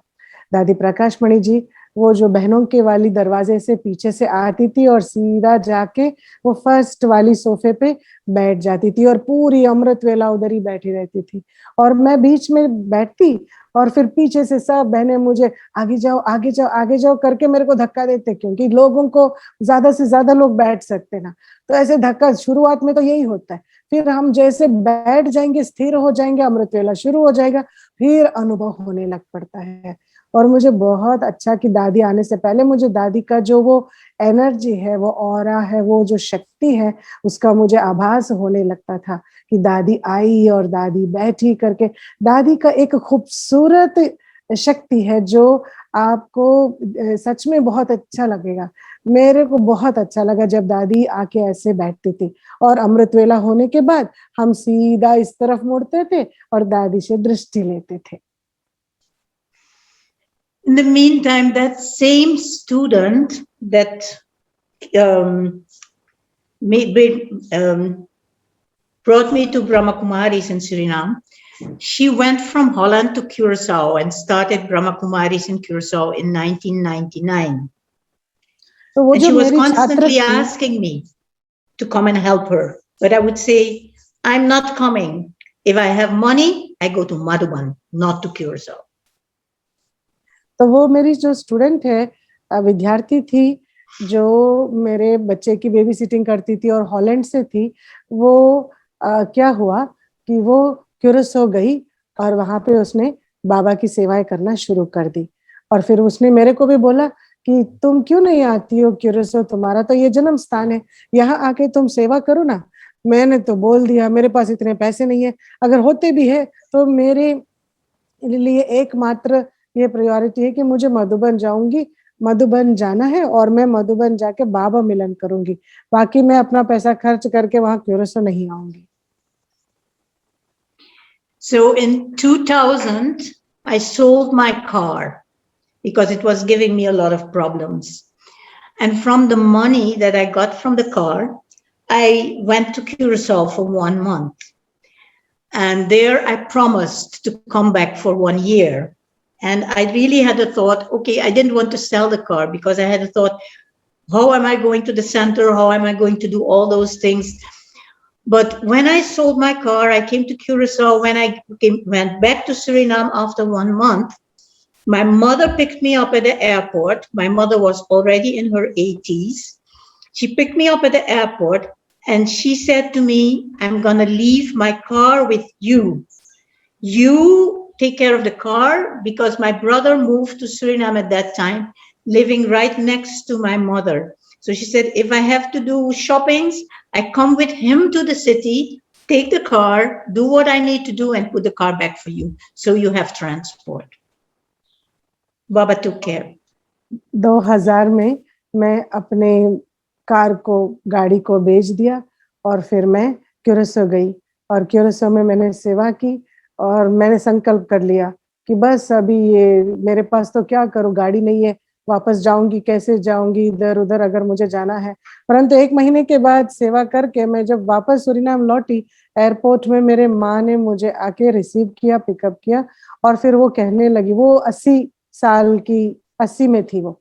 दादी प्रकाशमणि जी वो जो बहनों के वाली दरवाजे से पीछे से आती थी और सीधा जाके वो फर्स्ट वाली सोफे पे बैठ जाती थी, और पूरी अमृत वेला उधर ही बैठी रहती थी। और मैं बीच में बैठती और फिर पीछे से सब बहनें मुझे आगे जाओ आगे जाओ आगे जाओ करके मेरे को धक्का देते, क्योंकि लोगों को ज्यादा से ज्यादा लोग बैठ सकते ना, तो ऐसे धक्का शुरुआत में तो यही होता है। फिर हम जैसे बैठ जाएंगे, स्थिर हो जाएंगे, अमृत वेला शुरू हो जाएगा, फिर अनुभव होने लग पड़ता है। और मुझे बहुत अच्छा कि दादी आने से पहले मुझे दादी का जो वो एनर्जी है, वो ऑरा है, वो जो शक्ति है, उसका मुझे आभास होने लगता था कि दादी आई और दादी बैठी करके। दादी का एक खूबसूरत शक्ति है जो आपको सच में बहुत अच्छा लगेगा। मेरे को बहुत अच्छा लगा जब दादी आके ऐसे बैठती थी, और अमृत वेला होने के बाद हम सीधा इस तरफ मुड़ते थे और दादी से दृष्टि लेते थे। In the meantime, that same student that brought me to Brahma Kumaris in Suriname, she went from Holland to Curacao and started Brahma Kumaris in Curacao in 1999. And she was constantly asking me to come and help her. But I would say, I'm not coming. If I have money, I go to Madhuban, not to Curacao. तो वो मेरी जो student है, विद्यार्थी थी, जो मेरे बच्चे की बेबी सिटिंग करती थी और हॉलैंड से थी, वो क्या हुआ कि वो क्यूरेसो गई और वहां पे उसने बाबा की सेवाएं करना शुरू कर दी। और फिर उसने मेरे को भी बोला कि तुम क्यों नहीं आती हो क्यूरेसो, तुम्हारा तो ये जन्म स्थान है, यहाँ आके तुम सेवा करो ना। मैंने तो बोल दिया मेरे पास इतने पैसे नहीं है, अगर होते भी है तो मेरे लिए एकमात्र ये प्रायोरिटी है कि मुझे मधुबन जाऊंगी, मधुबन जाना है और मैं मधुबन जाके बाबा मिलन करूंगी, बाकी मैं अपना पैसा खर्च करके वहां क्यूरेसो नहीं आऊंगी। So in 2000, I sold my car because it was giving me a lot of problems. And from the money that I got from the car, I went to Curacao for 1 month. And there I promised to come back for 1 year. And I really had a thought, okay, I didn't want to sell the car because I had a thought, how am I going to the center? How am I going to do all those things? But when I sold my car, I came to Curacao. When I went back to Suriname after 1 month, my mother picked me up at the airport. My mother was already in her 80s. She picked me up at the airport and she said to me, I'm gonna leave my car with you. You take care of the car, because my brother moved to Suriname at that time, living right next to my mother. So she said, if I have to do shoppings, I come with him to the city, take the car, do what I need to do and put the car back for you. So you have transport. Baba took care. 2000 में मैं अपने car को, गाड़ी को बेच दिया और फिर मैं क्यूरेसो गई और क्यूरेसो में मैंने सेवा की और मैंने संकल्प कर लिया कि बस अभी ये मेरे पास तो क्या करूं, गाड़ी नहीं है, वापस जाऊंगी कैसे, जाऊंगी इधर उधर अगर मुझे जाना है। परंतु 1 महीने के बाद सेवा करके मैं जब वापस सूरीनाम लौटी, एयरपोर्ट में मेरे माँ ने मुझे आके रिसीव किया, पिकअप किया और फिर वो कहने लगी, वो 80 साल की, 80 में थी वो,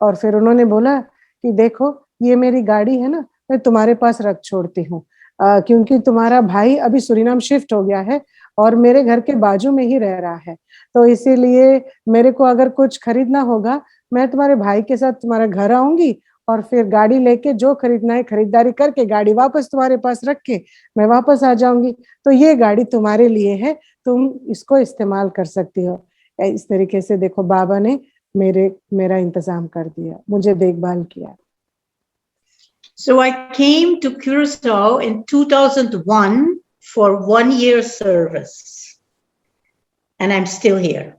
और फिर उन्होंने बोला कि देखो ये मेरी गाड़ी है ना, मैं तुम्हारे पास रख छोड़ती हूँ, क्योंकि तुम्हारा भाई अभी सूरीनाम शिफ्ट हो गया है और मेरे घर के बाजू में ही रह रहा है, तो इसीलिए मेरे को अगर कुछ खरीदना होगा मैं तुम्हारे भाई के साथ तुम्हारे घर आऊंगी और फिर गाड़ी लेके जो खरीदना है खरीदारी करके गाड़ी वापस तुम्हारे पास रख के मैं वापस आ जाऊंगी, तो ये गाड़ी तुम्हारे लिए है, तुम इसको इस्तेमाल कर सकती हो। इस तरीके से देखो बाबा ने मेरा इंतजाम कर दिया, मुझे देखभाल किया। So I came to Curacao in 2001 for 1 year service. And I'm still here.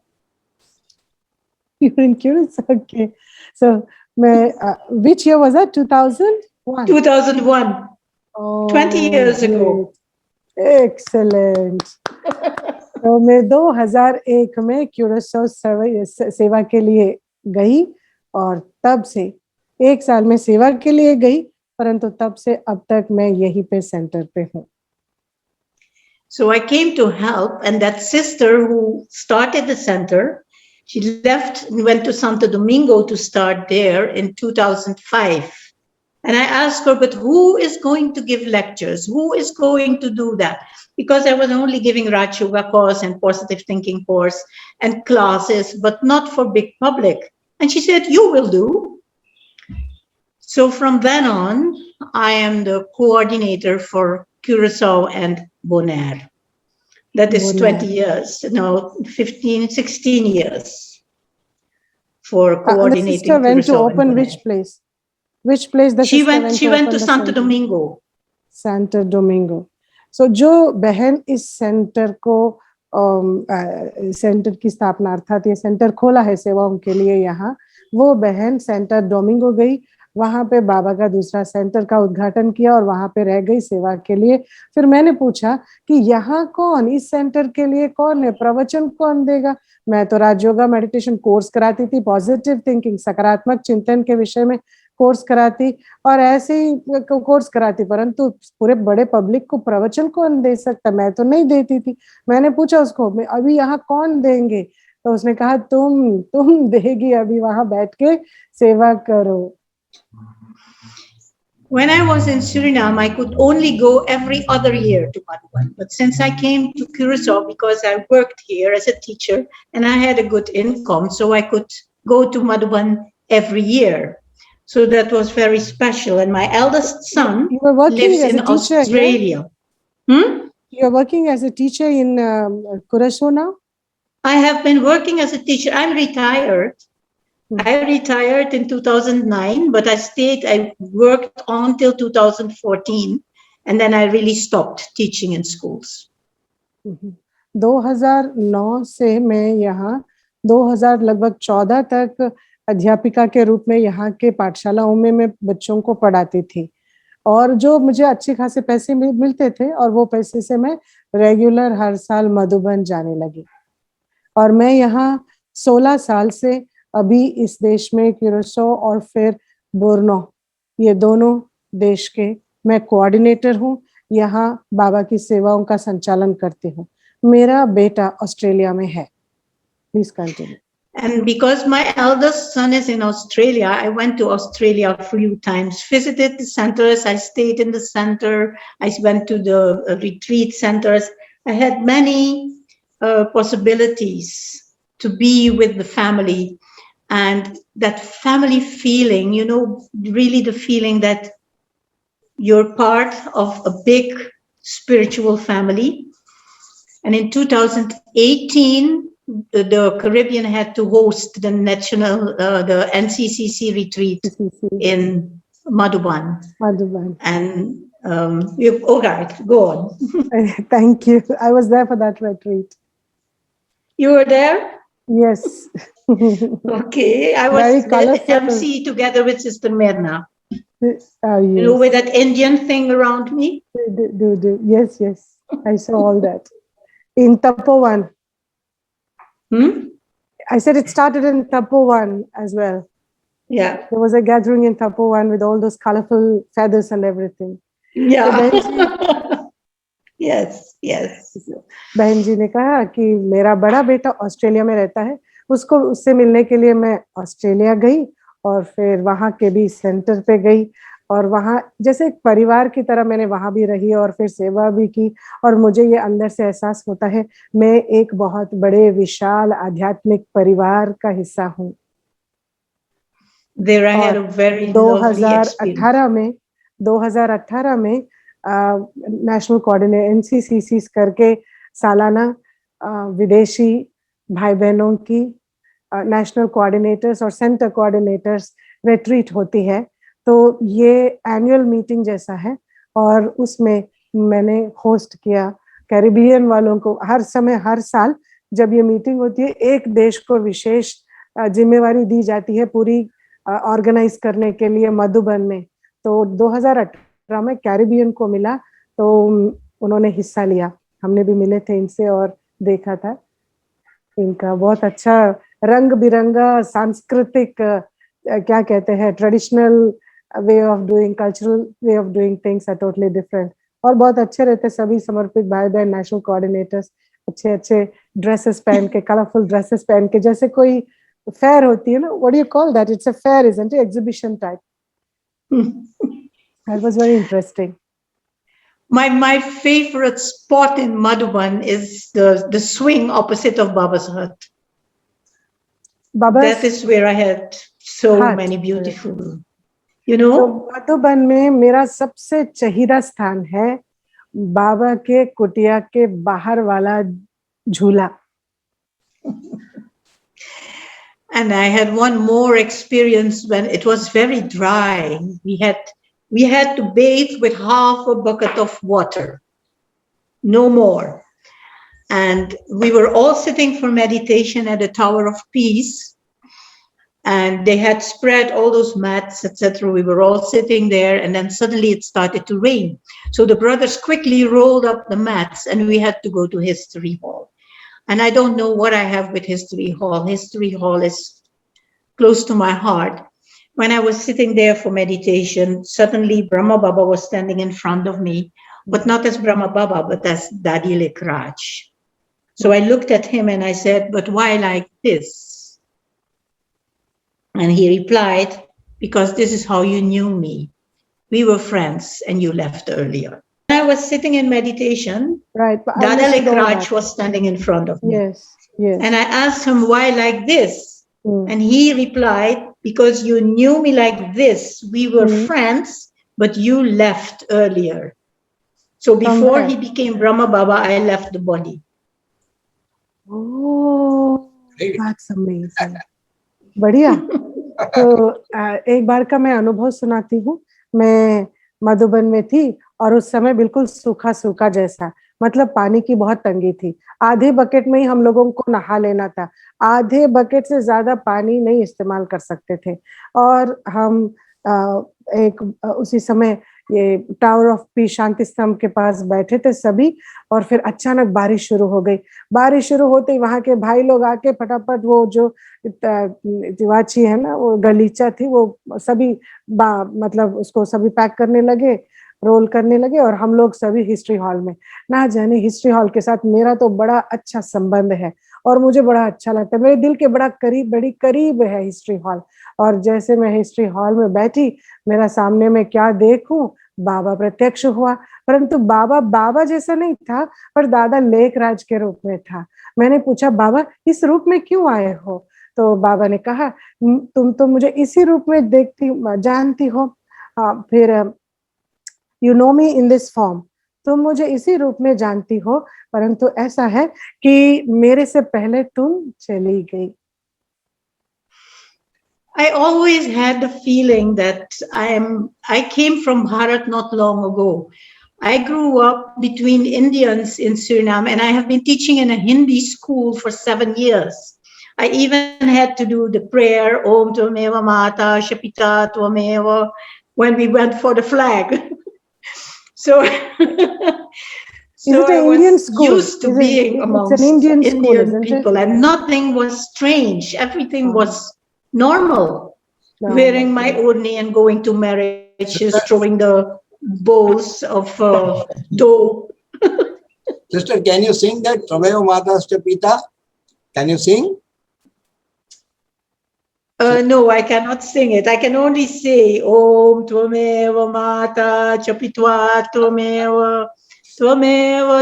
You're in Curacao, okay. So, which year was that? 2001? 2001, Oh, 20 years ago. Excellent. तो मैं 2001 में क्यूरेसो सेवा के लिए गई और तब से 1 साल में सेवा के लिए गई, परंतु तब से अब तक मैं यहीं पे सेंटर पे हूँ। So I came to help, and that sister who started the center, she left and went to Santo Domingo to start there in 2005. And I asked her, but who is going to give lectures? Who is going to do that? Because I was only giving Raj Yoga course and positive thinking course and classes, but not for big public. And she said, you will do. So from then on, I am the coordinator for Curacao and Bonaire. That is 20 years, no, 15, 16 years for coordinating. The sister went to open which place? Which place the she sister went? She went to Santo Domingo. Santo Domingo. So जो बहन इस centre को centre की स्थापना अर्थात ये centre खोला है सेवाओं के लिए यहाँ, वो बहन सेंटर डोमिंगो गई, वहां पे बाबा का दूसरा सेंटर का उद्घाटन किया और वहां पे रह गई सेवा के लिए। फिर मैंने पूछा कि यहाँ कौन, इस सेंटर के लिए कौन है, प्रवचन कौन देगा? मैं तो राजयोगा मेडिटेशन कोर्स कराती थी, पॉजिटिव थिंकिंग सकारात्मक चिंतन के विषय में कोर्स कराती और ऐसे ही कोर्स कराती, परंतु पूरे बड़े पब्लिक को प्रवचन कौन दे सकता? मैं तो नहीं देती थी। मैंने पूछा उसको, अभी यहाँ कौन देंगे? तो उसने कहा तुम देगी, अभी वहां बैठ के सेवा करो। When I was in Suriname, I could only go every other year to Madhuban. But since I came to Curacao, because I worked here as a teacher and I had a good income, so I could go to Madhuban every year. So that was very special. And my eldest son lives in Australia. You're working as a teacher in Curacao now? I have been working as a teacher. I'm retired. I retired in 2009, but I worked until 2014, and then I really stopped teaching in schools. 2009 से मैं यहाँ 2000 लगभग 14 तक अध्यापिका के रूप में यहाँ के पाठशालाओं में मैं बच्चों को पढ़ाती थी और जो मुझे अच्छे खासे पैसे मिलते थे और वो पैसे से मैं रेगुलर हर साल मधुबन जाने लगी और मैं यहाँ 16 साल से अभी इस देश में क्यूरेसो और फिर बोर्नो, ये दोनों देश के मैं कोऑर्डिनेटर हूँ, यहाँ बाबा की सेवाओं का संचालन करती हूँ। मेरा बेटा ऑस्ट्रेलिया में है। Please continue. And because my eldest son is in Australia, I went to Australia a few times, visited the centers, I stayed in the center, I went to the retreat centers. I had many possibilities to be with the family. And that family feeling, you know, really the feeling that you're part of a big spiritual family. And in 2018, the Caribbean had to host the the NCCC retreat in Madhuban. And all right, go on. Thank you. I was there for that retreat. You were there? Yes. Okay, I was the MC together with Sister Mirna. You know, with that Indian thing around me. Yes, I saw all that in Tapovan. I said it started in Tapovan as well. Yeah. There was a gathering in Tapovan with all those colorful feathers and everything. Yeah. Yes. बहन जी ने कहा कि मेरा बड़ा बेटा Australia में रहता है, उसको उससे मिलने के लिए मैं ऑस्ट्रेलिया गई और फिर वहाँ के भी सेंटर पे गई और वहाँ जैसे एक परिवार की तरह मैंने वहाँ भी रही और फिर सेवा भी की और मुझे ये अंदर से एहसास होता है मैं एक बहुत बड़े विशाल आध्यात्मिक परिवार का हिस्सा हूँ। There I had a very lovely experience. 2018 में नेशनल कोऑर्डिनेटर NCCC करके सालाना विदेशी भाई बहनों की नेशनल कोऑर्डिनेटर्स और सेंटर कोऑर्डिनेटर्स रिट्रीट होती है, तो ये एनुअल मीटिंग जैसा है और उसमें मैंने होस्ट किया कैरिबियन वालों को। हर समय हर साल जब ये मीटिंग होती है एक देश को विशेष जिम्मेवारी दी जाती है पूरी ऑर्गेनाइज करने के लिए मधुबन में। तो 2018 में कैरिबियन को मिला तो उन्होंने हिस्सा लिया, हमने भी मिले थे इनसे और देखा था इनका बहुत अच्छा रंग बिरंगा सांस्कृतिक क्या कहते हैं traditional way of doing, cultural way of doing things are totally different और बहुत अच्छे रहते सभी समर्पित भाई बहन नेशनल कोऑर्डिनेटर्स, अच्छे अच्छे ड्रेसेस पहन के, कलरफुल ड्रेसेस पहन के, जैसे कोई फेयर होती है ना, what do you call that, it's a fair isn't it, exhibition type. That was very interesting. My favorite spot in Madhuban is the swing opposite of Baba's hut. That is where I had so many beautiful, you know. तो मधुबन में मेरा सबसे चहीदा स्थान है बाबा के कुटिया के बाहर वाला झूला। And I had one more experience when it was very dry. We had to bathe with half a bucket of water, no more. And we were all sitting for meditation at the Tower of Peace. And they had spread all those mats, etc. We were all sitting there, and then suddenly it started to rain. So the brothers quickly rolled up the mats, and we had to go to History Hall. And I don't know what I have with History Hall. History Hall is close to my heart. When I was sitting there for meditation, suddenly Brahma Baba was standing in front of me, but not as Brahma Baba, but as Dadi Lekraj. So I looked at him and I said, but why like this? And he replied, because this is how you knew me. We were friends and you left earlier. When I was sitting in meditation, right, Dada Lekraj was standing in front of me. Yes. And I asked him, why like this? And he replied, because you knew me like this. We were friends, but you left earlier. So before he became Brahma Baba, I left the body. Oh, that's amazing. बढ़िया। तो एक बार का मैं अनुभव सुनाती हूँ। मैं मधुबन में थी और उस समय बिल्कुल सूखा सूखा जैसा, मतलब पानी की बहुत तंगी थी। आधे बकेट में ही हम लोगों को नहा लेना था, आधे बकेट से ज्यादा पानी नहीं इस्तेमाल कर सकते थे। और हम उसी समय ये टावर ऑफ पीस शांति स्तंभ के पास बैठे थे सभी और फिर अचानक बारिश शुरू हो गई। बारिश शुरू होते ही वहां के भाई लोग आके फटाफट वो जो दिवाची है ना, वो गलीचा थी, वो सभी मतलब उसको सभी पैक करने लगे, रोल करने लगे और हम लोग सभी हिस्ट्री हॉल में। ना जाने हिस्ट्री हॉल के साथ मेरा तो बड़ा अच्छा संबंध है और मुझे बड़ा अच्छा लगता है, मेरे दिल के बड़ी करीब है हिस्ट्री हॉल। और जैसे मैं हिस्ट्री हॉल में बैठी, मेरा सामने में क्या देखूं, बाबा प्रत्यक्ष हुआ, परंतु बाबा जैसा नहीं था, पर दादा लेखराज के रूप में था। मैंने पूछा, बाबा इस रूप में क्यों आए हो? तो बाबा ने कहा, तुम तो मुझे इसी रूप में जानती हो, फिर you know me in this form, तुम मुझे इसी रूप में जानती हो, परंतु ऐसा है कि मेरे से पहले तुम चली गई। I always had the feeling that I came from Bharat not long ago. I grew up between Indians in Suriname, and I have been teaching in a Hindi school for 7 years. I even had to do the prayer, Om Tvameva Mata Shapita Tvameva, when we went for the flag. So, so it I an was Indian school? used to Is it- being it's an amongst Indian school, isn't it? people, and nothing was strange. Everything Uh-huh. was normal. No, Wearing my okay. odni and going to marriages, throwing the bowls of dough. Sister, can you sing that Tvameva Matascha Pita? Can you sing? No, I cannot sing it. I can only say Om Tvameva Mata Chapitva Tvameva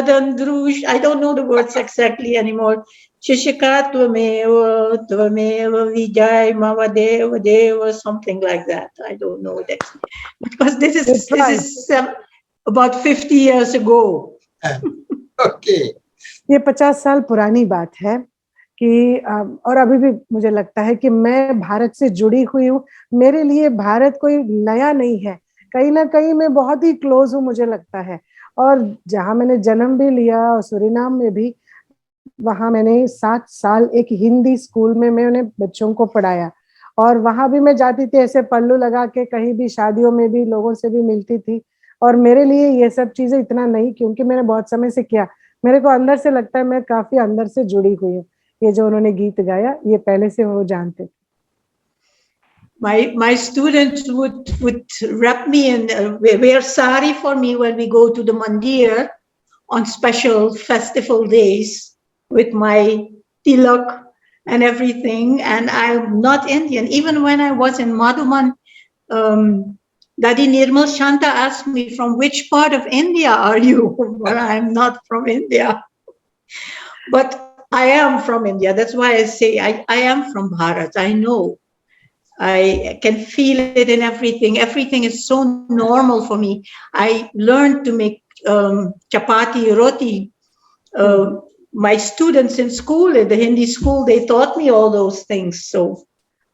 Dandrush. I don't know the words exactly anymore. Shishika Tvameva Vijay Mavadeva Deva, something like that. I don't know that. Because this is about 50 years ago. Okay. ये 50 साल पुरानी बात है कि और अभी भी मुझे लगता है कि मैं भारत से जुड़ी हुई हूँ। मेरे लिए भारत कोई नया नहीं है, कहीं ना कहीं मैं बहुत ही क्लोज हूँ मुझे लगता है। और जहाँ मैंने जन्म भी लिया और सूरीनाम में भी, वहाँ मैंने 7 साल एक हिंदी स्कूल में मैंने बच्चों को पढ़ाया और वहाँ भी मैं जाती थी ऐसे पल्लू लगा के, कहीं भी शादियों में भी लोगों से भी मिलती थी। और मेरे लिए ये सब चीजें इतना नहीं, क्योंकि मैंने बहुत समय से किया, मेरे को अंदर से लगता है मैं काफी अंदर से जुड़ी हुई हूँ। ये जो उन्होंने गीत गाया ये पहले से वो जानते थे। My students would wrap me in, wear sari for me when we go to the mandir on special festival days with my tilak and everything. And I'm not Indian. Even when I was in Madhuban, Dadi Nirmal Shanta asked me, from which part of India are you? Well, I'm not from India. But I am from India. That's why I say I am from Bharat. I know. I can feel it in everything. Everything is so normal for me. I learned to make chapati, roti. My students in school, in the Hindi school, they taught me all those things. So,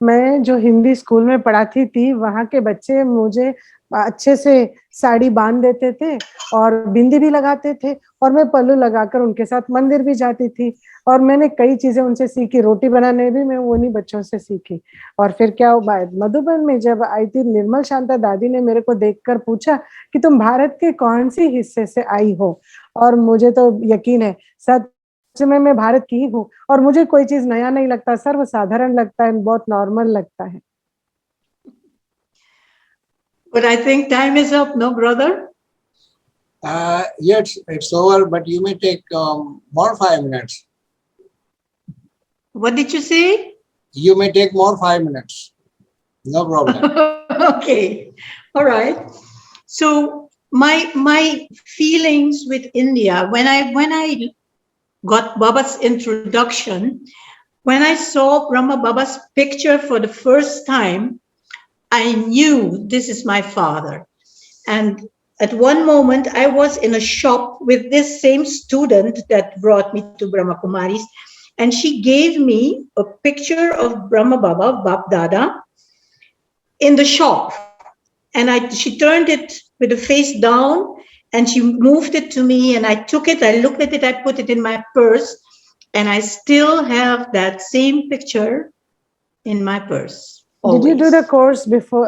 मैं जो Hindi school में पढ़ाती थी, वहाँ के बच्चे मुझे अच्छे से साड़ी बांध देते थे और बिंदी भी लगाते थे और मैं पल्लू लगाकर उनके साथ मंदिर भी जाती थी और मैंने कई चीजें उनसे सीखी। रोटी बनाने भी मैं उन्हीं बच्चों से सीखी। और फिर क्या हुआ, मधुबन में जब आई थी, निर्मल शांता दादी ने मेरे को देखकर पूछा कि तुम भारत के कौन सी हिस्से से आई हो, और मुझे तो यकीन है सच में मैं भारत की हूँ और मुझे कोई चीज नया नहीं लगता, सर्वसाधारण लगता है, बहुत नॉर्मल लगता है। But I think time is up, no, brother? Yes, it's over, but you may take more 5 minutes. What did you say? You may take more 5 minutes. No problem. Okay, all right. So my feelings with India, when I got Baba's introduction, when I saw Brahma Baba's picture for the first time, I knew this is my father. And at one moment, I was in a shop with this same student that brought me to Brahma Kumaris, and she gave me a picture of Brahma Baba, Bap Dada, in the shop. And she turned it with the face down, and she moved it to me, and I took it, I looked at it, I put it in my purse, and I still have that same picture in my purse. Always. Did you do the course before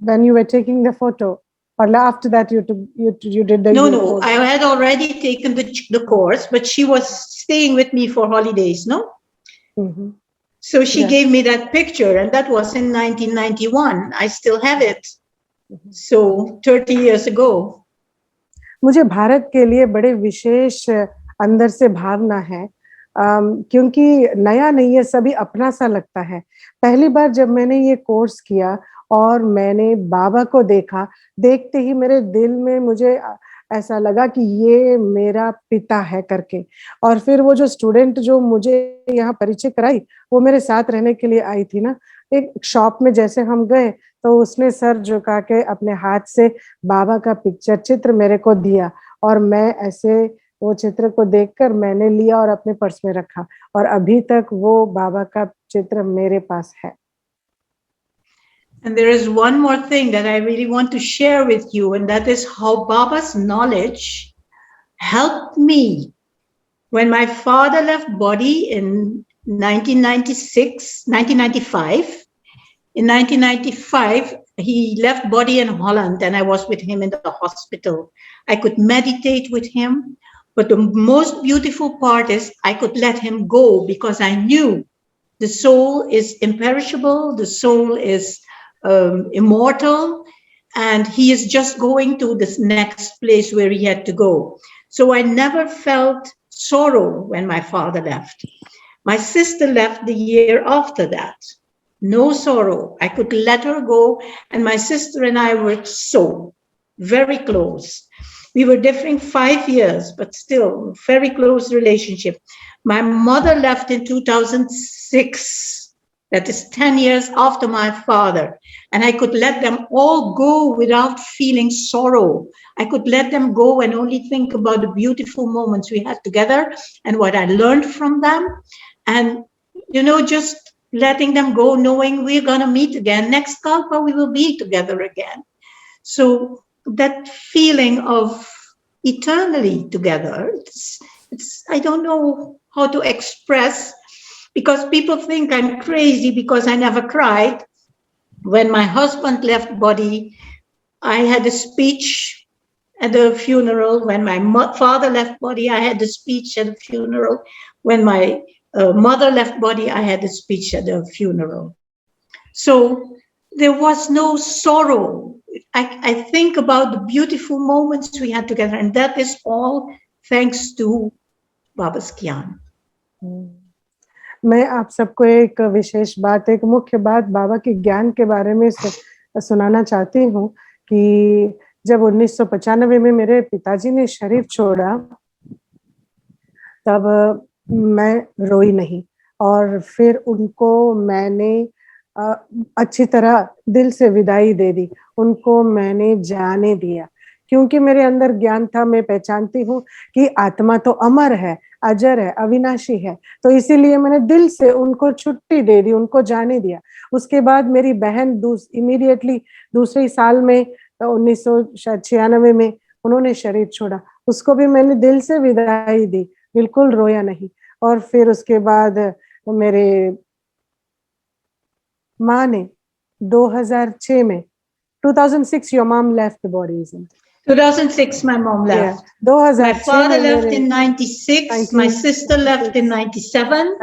when you were taking the photo, or after that you did the No, course? I had already taken the course, but she was staying with me for holidays, no? Mm-hmm. So she Yeah. gave me that picture, and that was in 1991. I still have it. So 30 years ago. मुझे भारत के लिए बड़े विशेष अंदर से भावना है, क्योंकि नया नहीं है, सभी अपना सा लगता है। पहली बार जब मैंने ये कोर्स किया और मैंने बाबा को देखा, देखते ही मेरे दिल में मुझे ऐसा लगा कि ये मेरा पिता है करके। और फिर वो जो स्टूडेंट जो मुझे यहाँ परिचय कराई, वो मेरे साथ रहने के लिए आई थी ना, एक शॉप में जैसे हम गए तो उसने सर झुका के अपने हाथ से बाबा का चित्र मेरे को दिया और मैं ऐसे वो चित्र को देखकर मैंने लिया और अपने पर्स में रखा और अभी तक वो बाबा का चित्र मेरे पास है। And there is one more thing that I really want to share with you, and that is how Baba's knowledge helped me. When my father left body in 1995, in 1995, he left body in Holland and I was with him in the hospital. I could meditate with him, but the most beautiful part is I could let him go because I knew the soul is imperishable, the soul is immortal, and he is just going to this next place where he had to go. So I never felt sorrow when my father left. My sister left the year after that. No sorrow. I could let her go, and my sister and I were so very close. We were differing 5 years, but still very close relationship. My mother left in 2006. That is 10 years after my father. And I could let them all go without feeling sorrow. I could let them go and only think about the beautiful moments we had together and what I learned from them. And, just letting them go, knowing we're going to meet again. Next Kalpa, we will be together again. So that feeling of eternally together, it's I don't know how to express, because people think I'm crazy because I never cried. When my husband left body, I had a speech at the funeral. When my father left body, I had a speech at the funeral. When my mother left body, I had a speech at the funeral. So there was no sorrow. I think about the beautiful moments we had together, and that is all thanks to Baba's Gyan. मैं आप सबको एक विशेष बात, एक मुख्य बात बाबा के ज्ञान के बारे में सुनाना चाहती हूँ कि जब 1995 में मेरे पिताजी ने शरीर छोड़ा, तब मैं रोई नहीं और फिर उनको मैंने अच्छी तरह दिल से विदाई दे दी, उनको मैंने जाने दिया, क्योंकि मेरे अंदर ज्ञान था, मैं पहचानती हूँ कि आत्मा तो अमर है, अजर है, अविनाशी है, तो इसीलिए मैंने दिल से उनको छुट्टी दे दी, उनको जाने दिया। उसके बाद मेरी बहन इमीडिएटली दूसरे साल में 1996 में उन्होंने शरीर छोड़ा, उसको भी मैंने दिल से विदाई दी, बिल्कुल रोया नहीं। और फिर उसके बाद मेरे माँ ने 2006 में 2006 your mom left the body, isn't it? 2006 my mom left. Yeah. My father left in 96, my sister left in 97,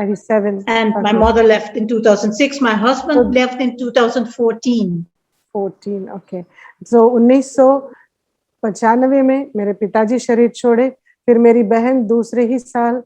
and my mother left in 2006. My husband left in 2014. 14, okay. So 1995 में मेरे पिताजी शरीर छोड़े, फिर मेरी बहन दूसरे ही साल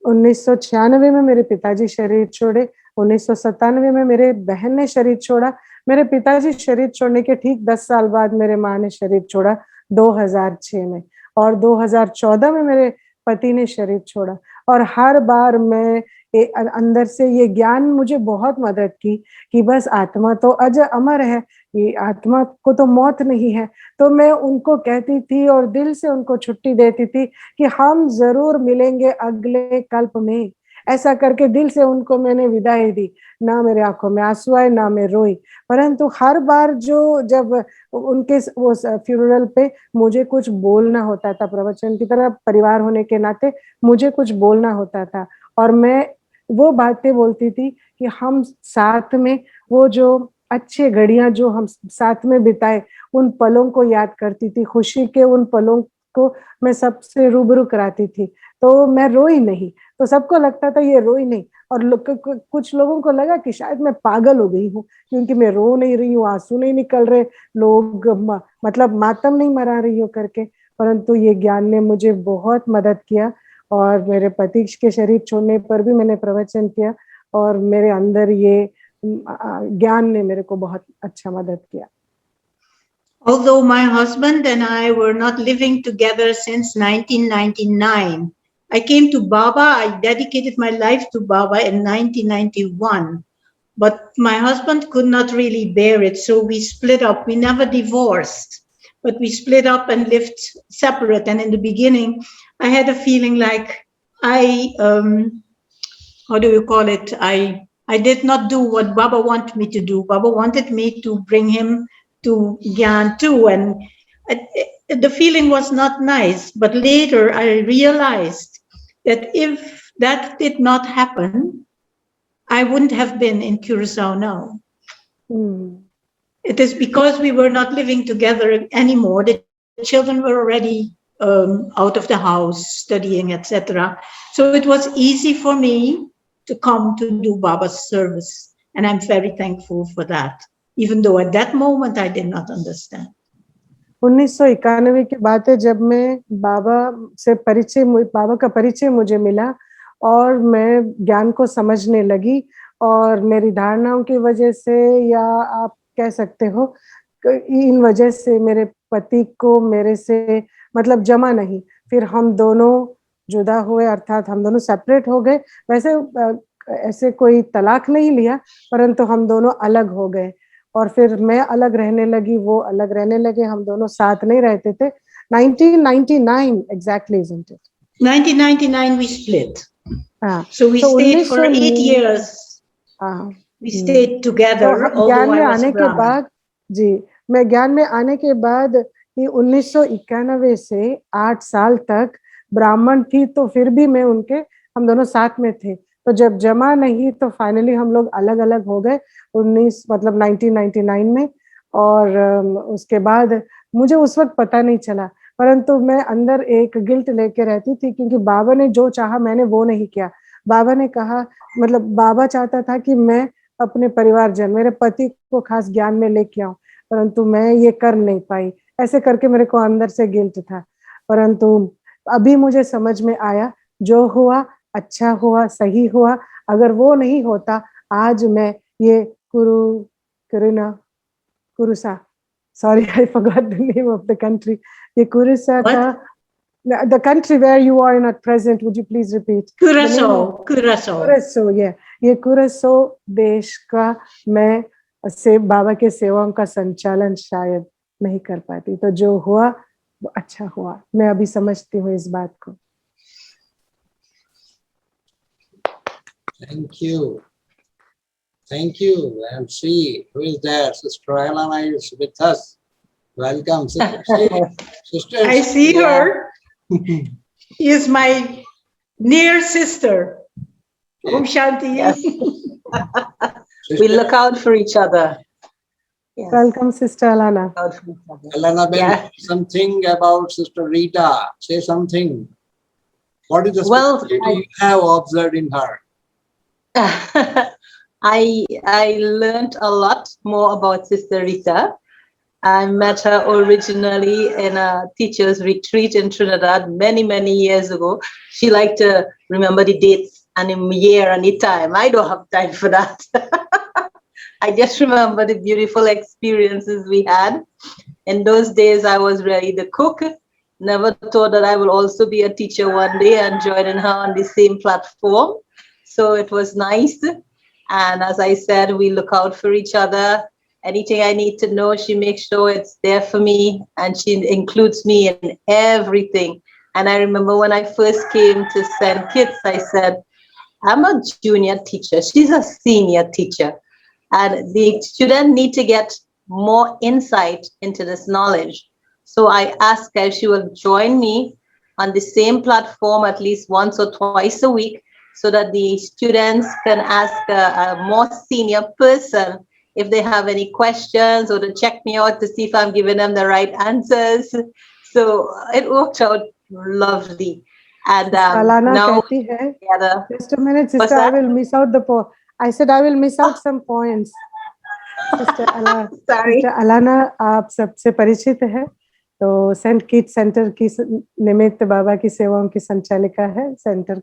1996 में मेरे पिताजी शरीर छोड़े, 1997 में मेरे बहन ने शरीर छोड़ा, मेरे पिताजी शरीर छोड़ने के ठीक 10 साल बाद मेरे माँ ने शरीर छोड़ा 2006 में, और 2014 में मेरे पति ने शरीर छोड़ा। और हर बार मैं अंदर से ये ज्ञान मुझे बहुत मदद की कि बस आत्मा तो अमर है, ये आत्मा को तो मौत नहीं है। तो मैं उनको कहती थी और दिल से उनको छुट्टी देती थी कि हम जरूर मिलेंगे अगले कल्प में, ऐसा करके दिल से उनको मैंने विदाई दी। ना मेरे आंखों में आंसू आए, ना मैं रोई, परंतु हर बार जब उनके वो फ्यूनरल पे मुझे कुछ बोलना होता था, प्रवचन की तरह परिवार होने के नाते मुझे कुछ बोलना होता था, और मैं वो बातें बोलती थी कि हम साथ में वो जो अच्छे घड़ियां जो हम साथ में बिताए, उन पलों को याद करती थी, खुशी के उन पलों को मैं सबसे रूबरू कराती थी। तो मैं रोई नहीं, तो सबको लगता था ये रोई नहीं, और कुछ लोगों को लगा कि शायद मैं पागल हो गई हूँ क्योंकि मैं रो नहीं रही हूँ, आंसू नहीं निकल रहे, लोग मतलब मातम नहीं मरा रही हो करके। परंतु ये ज्ञान ने मुझे बहुत मदद किया, और मेरे पति के शरीर छोड़ने पर भी मैंने प्रवचन किया, और मेरे अंदर ये ज्ञान ने मेरे को बहुत अच्छा मदद किया। Although my husband and I were not living together since 1999, I came to Baba, I dedicated my life to Baba in 1991, but my husband could not really bear it, so we split up. We never divorced, but we split up and lived separate. And in the beginning, I had a feeling like how do you call it? I did not do what Baba wanted me to do. Baba wanted me to bring him to Gyan too, and the feeling was not nice. But later I realized that if that did not happen, I wouldn't have been in Curacao now. It is because we were not living together anymore. The children were already out of the house, studying, etc. So it was easy for me to come to do Baba's service. And I'm very thankful for that, even though at that moment I did not understand. 1991 की बात है जब मैं बाबा का परिचय मुझे मिला और मैं ज्ञान को समझने लगी और मेरी धारणाओं की वजह से या आप कह सकते हो इन वजह से मेरे पति को मेरे से मतलब जमा नहीं, फिर हम दोनों जुदा हुए, अर्थात हम दोनों सेपरेट हो गए। वैसे ऐसे कोई तलाक नहीं लिया, परंतु हम दोनों अलग हो गए और फिर मैं अलग रहने लगी, वो अलग रहने लगे, हम दोनों साथ नहीं रहते थे। 1999 exactly, isn't it? 1999 we split. हाँ, So we stayed for 8 years. We stayed together. तो ज्ञान में आने के बाद जी, मैं ज्ञान में आने के बाद कि 1991 से 8 साल तक ब्राह्मण थी, तो फिर भी मैं हम दोनों साथ में थे। तो जब जमा नहीं तो फाइनली हम लोग अलग अलग हो गए 1999 में। और उसके बाद मुझे उस वक्त पता नहीं चला, परंतु मैं अंदर एक गिल्ट लेके रहती थी क्योंकि बाबा ने जो चाहा मैंने वो नहीं किया। बाबा ने कहा, मतलब बाबा चाहता था कि मैं अपने परिवारजन, मेरे पति को खास ज्ञान में लेके आऊं, परंतु मैं ये कर नहीं पाई। ऐसे करके मेरे को अंदर से गिल्ट था, परंतु अभी मुझे समझ में आया जो हुआ अच्छा हुआ, सही हुआ। अगर वो नहीं होता आज मैं ये कुरुसा, sorry I forgot the name of the country, ये कुरुसा का, the country where you are not present, would you please repeat? Curacao, yeah, ये कुरासो देश का मैं बाबा के सेवाओं का संचालन शायद नहीं कर पाती। तो जो हुआ वो अच्छा हुआ, मैं अभी समझती हूँ इस बात को। Thank you. Thank you. And see who is there. Sister Elena is with us. Welcome, Sister. Sister. I see her. She is my near sister. Om Shanti. Yes. We look out for each other. Yes. Welcome, Sister Alana. Elena, Yeah. something about Sister Rita. Say something. What is the Well, specialty you have observed in her? I learned a lot more about Sister Rita. I met her originally in a teacher's retreat in Trinidad many years ago. She liked to remember the dates and the year and the time. I don't have time for that. I just remember the beautiful experiences we had. In those days, I was really the cook. Never thought that I will also be a teacher one day and joining her on the same platform. So it was nice. And as I said, we look out for each other. Anything I need to know, she makes sure it's there for me, and she includes me in everything. And I remember when I first came to St. Kitts, I said, I'm a junior teacher. She's a senior teacher. And the student need to get more insight into this knowledge. So I asked her if she will join me on the same platform at least once or twice a week, so that the students can ask a more senior person if they have any questions, or to check me out to see if I'm giving them the right answers. So it worked out lovely. And Alana now कहती है, together. just a minute, sister, I will miss out I said I will miss out some points. Sister Sorry. Sister Alana, आप सबसे परिचित है, तो Saint Kitts centre की निमित्त बाबा की सेवाओं की संचालिका है सेंटर।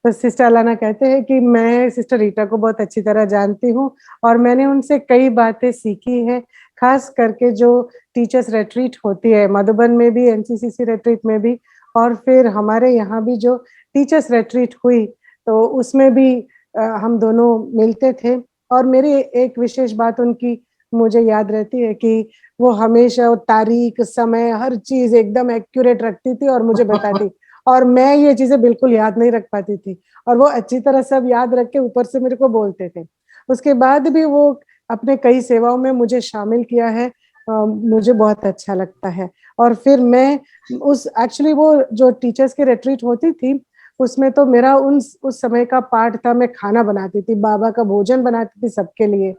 तो सिस्टर अलाना कहते हैं कि मैं सिस्टर रीटा को बहुत अच्छी तरह जानती हूँ और मैंने उनसे कई बातें सीखी है, खास करके जो टीचर्स रिट्रीट होती है मधुबन में भी, एनसीसीसी रिट्रीट में भी, और फिर हमारे यहाँ भी जो टीचर्स रिट्रीट हुई तो उसमें भी हम दोनों मिलते थे। और मेरी एक विशेष बात उनकी मुझे याद रहती है कि वो हमेशा तारीख, समय, हर चीज एकदम एक्यूरेट रखती थी और मुझे बताती, और मैं ये चीजें बिल्कुल याद नहीं रख पाती थी, और वो अच्छी तरह सब याद रख के ऊपर से मेरे को बोलते थे। उसके बाद भी वो अपने कई सेवाओं में मुझे शामिल किया है, मुझे बहुत अच्छा लगता है। और फिर मैं एक्चुअली वो जो टीचर्स की रिट्रीट होती थी उसमें तो मेरा उस समय का पार्ट था, मैं खाना बनाती थी, बाबा का भोजन बनाती थी सबके लिए।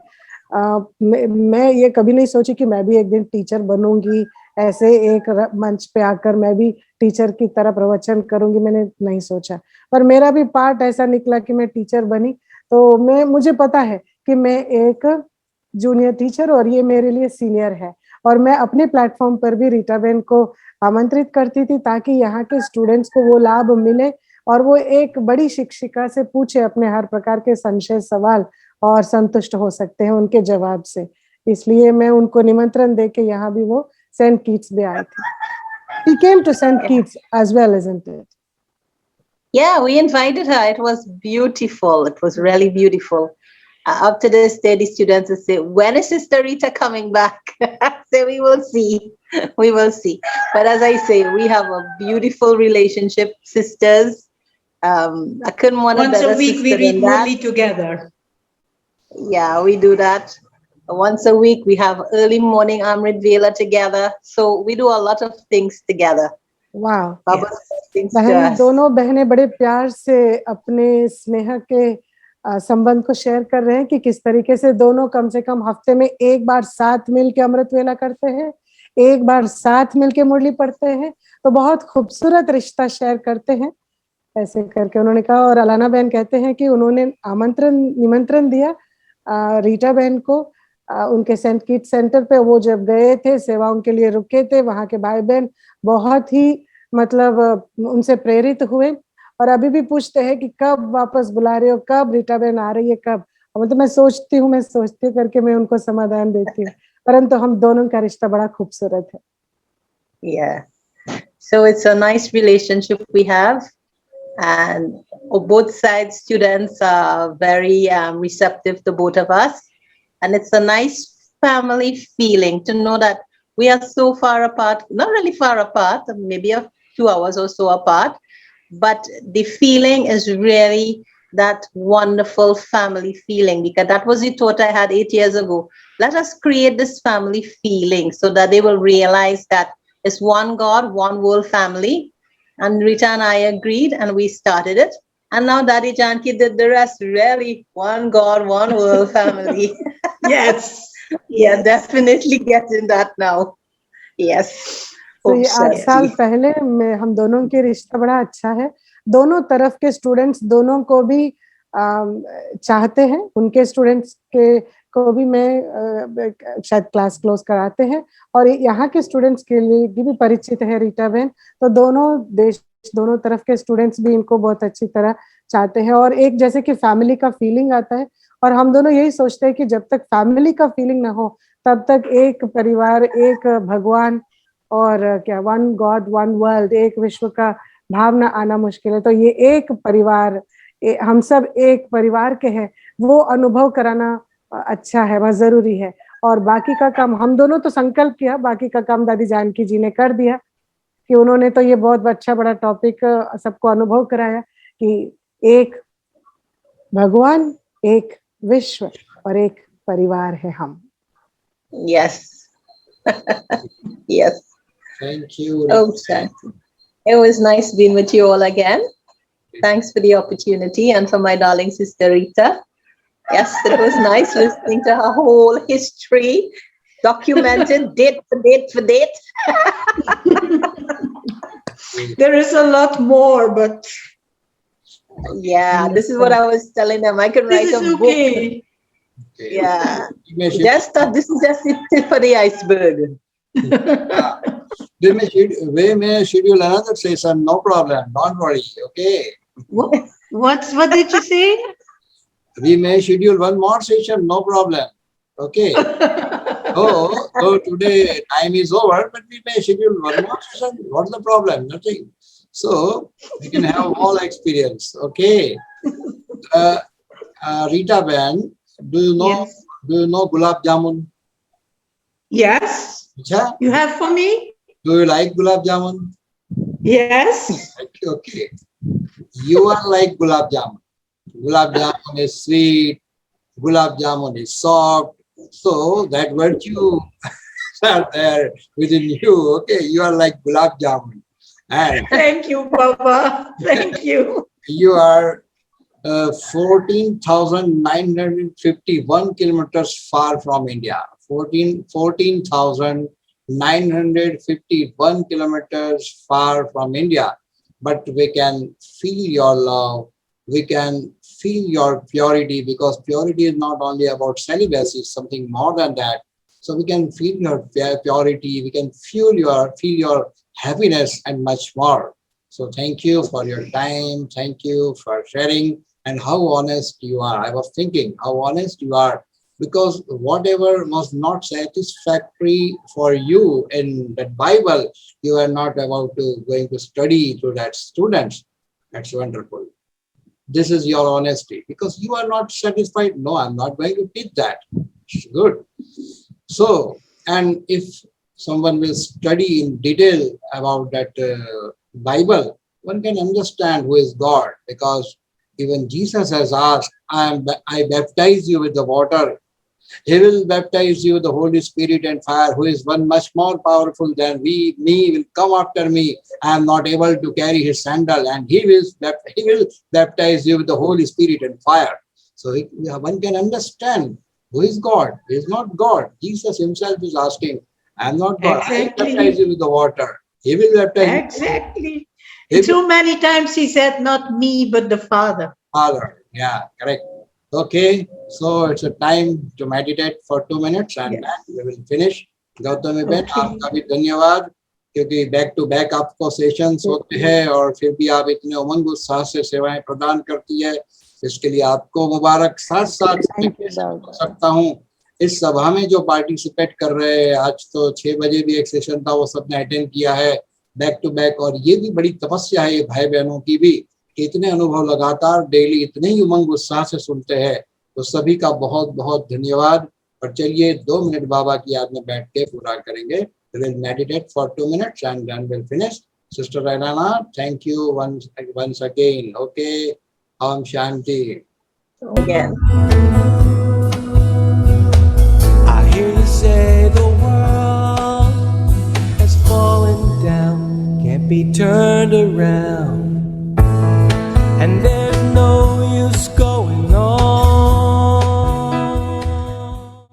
मैं ये कभी नहीं सोची कि मैं भी एक दिन टीचर बनूंगी, ऐसे एक मंच पे आकर मैं भी टीचर की तरह प्रवचन करूंगी, मैंने नहीं सोचा। पर मेरा भी पार्ट ऐसा निकला कि मैं टीचर बनी। तो मुझे पता है कि मैं एक जूनियर टीचर और ये मेरे लिए सीनियर है। और मैं अपने प्लेटफॉर्म पर भी रीटा बहन को आमंत्रित करती थी ताकि यहाँ के स्टूडेंट्स को वो लाभ मिले और वो एक बड़ी शिक्षिका से पूछे अपने हर प्रकार के संशय सवाल और संतुष्ट हो सकते हैं उनके जवाब से। इसलिए मैं उनको निमंत्रण दे के यहाँ भी वो सेंट किट्स भी आए थे। He came to St. Kitts as well, isn't it? Yeah, we invited her. It was beautiful. It was really beautiful. After this day, the students will say, when is Sister Rita coming back? So we will see. We will see. But as I say, we have a beautiful relationship, sisters. I couldn't want a Once better a week we sister read than that. Murli together. Yeah, we do that. Once a week, we have early morning Amrit Vela together. So we do a lot of things together. Wow. Baba things to बहन us. दोनों बहनें बड़े प्यार से अपने स्नेह के संबंध को शेयर कर रहे हैं कि किस तरीके से दोनों कम से कम हफ्ते में एक बार साथ मिल के अमृत वेला करते हैं, एक बार साथ मिल के मुरली पढ़ते हैं। तो बहुत खूबसूरत रिश्ता शेयर करते हैं ऐसे करके उन्होंने कहा। और अलाना बहन कहते हैं कि उन्होंने निमंत्रण दिया रीटा बहन को उनके सेंट किट्स सेंटर पे। वो जब गए थे, सेवा उनके लिए रुके थे, वहां के भाई बहन बहुत ही मतलब उनसे प्रेरित हुए और अभी भी पूछते हैं कि कब वापस बुला रहे हो, कब रीटा बहन आ रही है, कब। मतलब मैं सोचती करके मैं उनको समाधान देती हूँ, परंतु हम दोनों का रिश्ता बड़ा खूबसूरत है। Yeah. So it's a nice relationship we have, and both sides students are very receptive to both of us, and it's a nice family feeling to know that we are so far apart, not really far apart, maybe 2 hours or so apart, but the feeling is really that wonderful family feeling, because that was the thought I had 8 years ago. Let us create this family feeling so that they will realize that it's one God, one world family. And Rita and I agreed and we started it. And now Daddy Janki did the rest. Really, one God, one world family. Yes. Yeah, definitely getting that now. Yes. तो ये 8 साल पहले हम दोनों के रिश्ता बड़ा अच्छा है। दोनों तरफ के स्टूडेंट्स दोनों को भी चाहते हैं, उनके स्टूडेंट्स के को भी मैं शायद क्लास क्लोज कराते हैं और यहाँ के स्टूडेंट्स के लिए भी परिचित है रीटा बहन। तो दोनों तरफ के स्टूडेंट्स भी इनको बहुत अच्छी तरह चाहते हैं और एक जैसे कि फैमिली का फीलिंग आता है। और हम दोनों यही सोचते हैं कि जब तक फैमिली का फीलिंग ना हो तब तक एक परिवार, एक भगवान और क्या वन गॉड वन वर्ल्ड, एक विश्व का भावना आना मुश्किल है। तो ये एक परिवार, हम सब एक परिवार के हैं, वो अनुभव कराना अच्छा है, बहुत जरूरी है। और बाकी का काम हम दोनों तो संकल्प किया, बाकी का काम दादी जानकी जी ने कर दिया कि उन्होंने तो ये बहुत अच्छा बड़ा टॉपिक सबको अनुभव कराया कि एक भगवान, एक विश्व और एक परिवार है हम। Yes. Yes. Thank you. Oh, it was nice being with you all again. Thanks for the opportunity and for my darling sister Rita. Yes, it was nice listening to her whole history, documented date for date for date. There is a lot more, but yeah, this is what I was telling them. I could write this is a book. okay. Yeah, This this is just the tip of the iceberg. we may schedule another session, no problem. Don't worry, okay? What did you say? We may schedule one more session, no problem. Okay. So today time is over, but we may schedule one more session. What's the problem? Nothing. So we can have all experience. Okay. Rita Ben, do you know? Yes. Do you know gulab jamun? Yes. Yeah. You have for me? Do you like gulab jamun? Yes. Okay. You are like gulab jamun. Gulab jamun is sweet. Gulab jamun is soft. So that virtue are there within you. Okay, you are like gulab jamun, and Thank you, Baba. Thank you. you are 14,951 kilometers far from India. 14,951 kilometers far from India. But we can feel your love. We can feel your purity, because purity is not only about celibacy, it's something more than that. So we can feel your purity. We can feel your happiness and much more. So thank you for your time. Thank you for sharing and how honest you are. I was thinking how honest you are, because whatever was not satisfactory for you in that Bible, you are not about to going to study through that students. That's wonderful. This is your honesty, because you are not satisfied. No, I'm not going to teach that. It's good. So, and if someone will study in detail about that Bible, one can understand who is God, because even Jesus has asked, I baptize you with the water. He will baptize you with the Holy Spirit and fire, who is one much more powerful than me will come after me. I am not able to carry his sandal, and he will baptize you with the Holy Spirit and fire. So one can understand who is God. He is not God. Jesus himself is asking, I am not God. I will baptize you with the water. He will baptize you. Exactly. So many times he said, not me, but the Father. Father. Yeah, correct. Okay, so it's a time to meditate for 2 minutes, and Yes. then we will finish. Gautami बहन, Okay. आपका भी धन्यवाद, क्योंकि back to back आपको sessions होते हैं और फिर भी आप इतने उमंग उत्साह से सेवाएं प्रदान करती है, इसके लिए आपको मुबारक। साथ साथ हो सकता हूँ इस सभा में जो पार्टिसिपेट कर रहे हैं, आज तो 6 बजे भी एक सेशन था, वो सबने अटेंड किया है बैक टू बैक, और ये भी बड़ी तपस्या है ये भाई बहनों की भी, इतने अनुभव लगातार डेली इतने ही उमंग उत्साह से सुनते हैं, तो सभी का बहुत बहुत धन्यवाद। और चलिए 2 मिनट बाबा की याद में बैठ के पूरा करेंगे। We will meditate for 2 minutes and then we'll finish. Sister Rainana, thank you once again. Okay, Om Shanti. Again. I hear you say the world has fallen down, can't be turned around.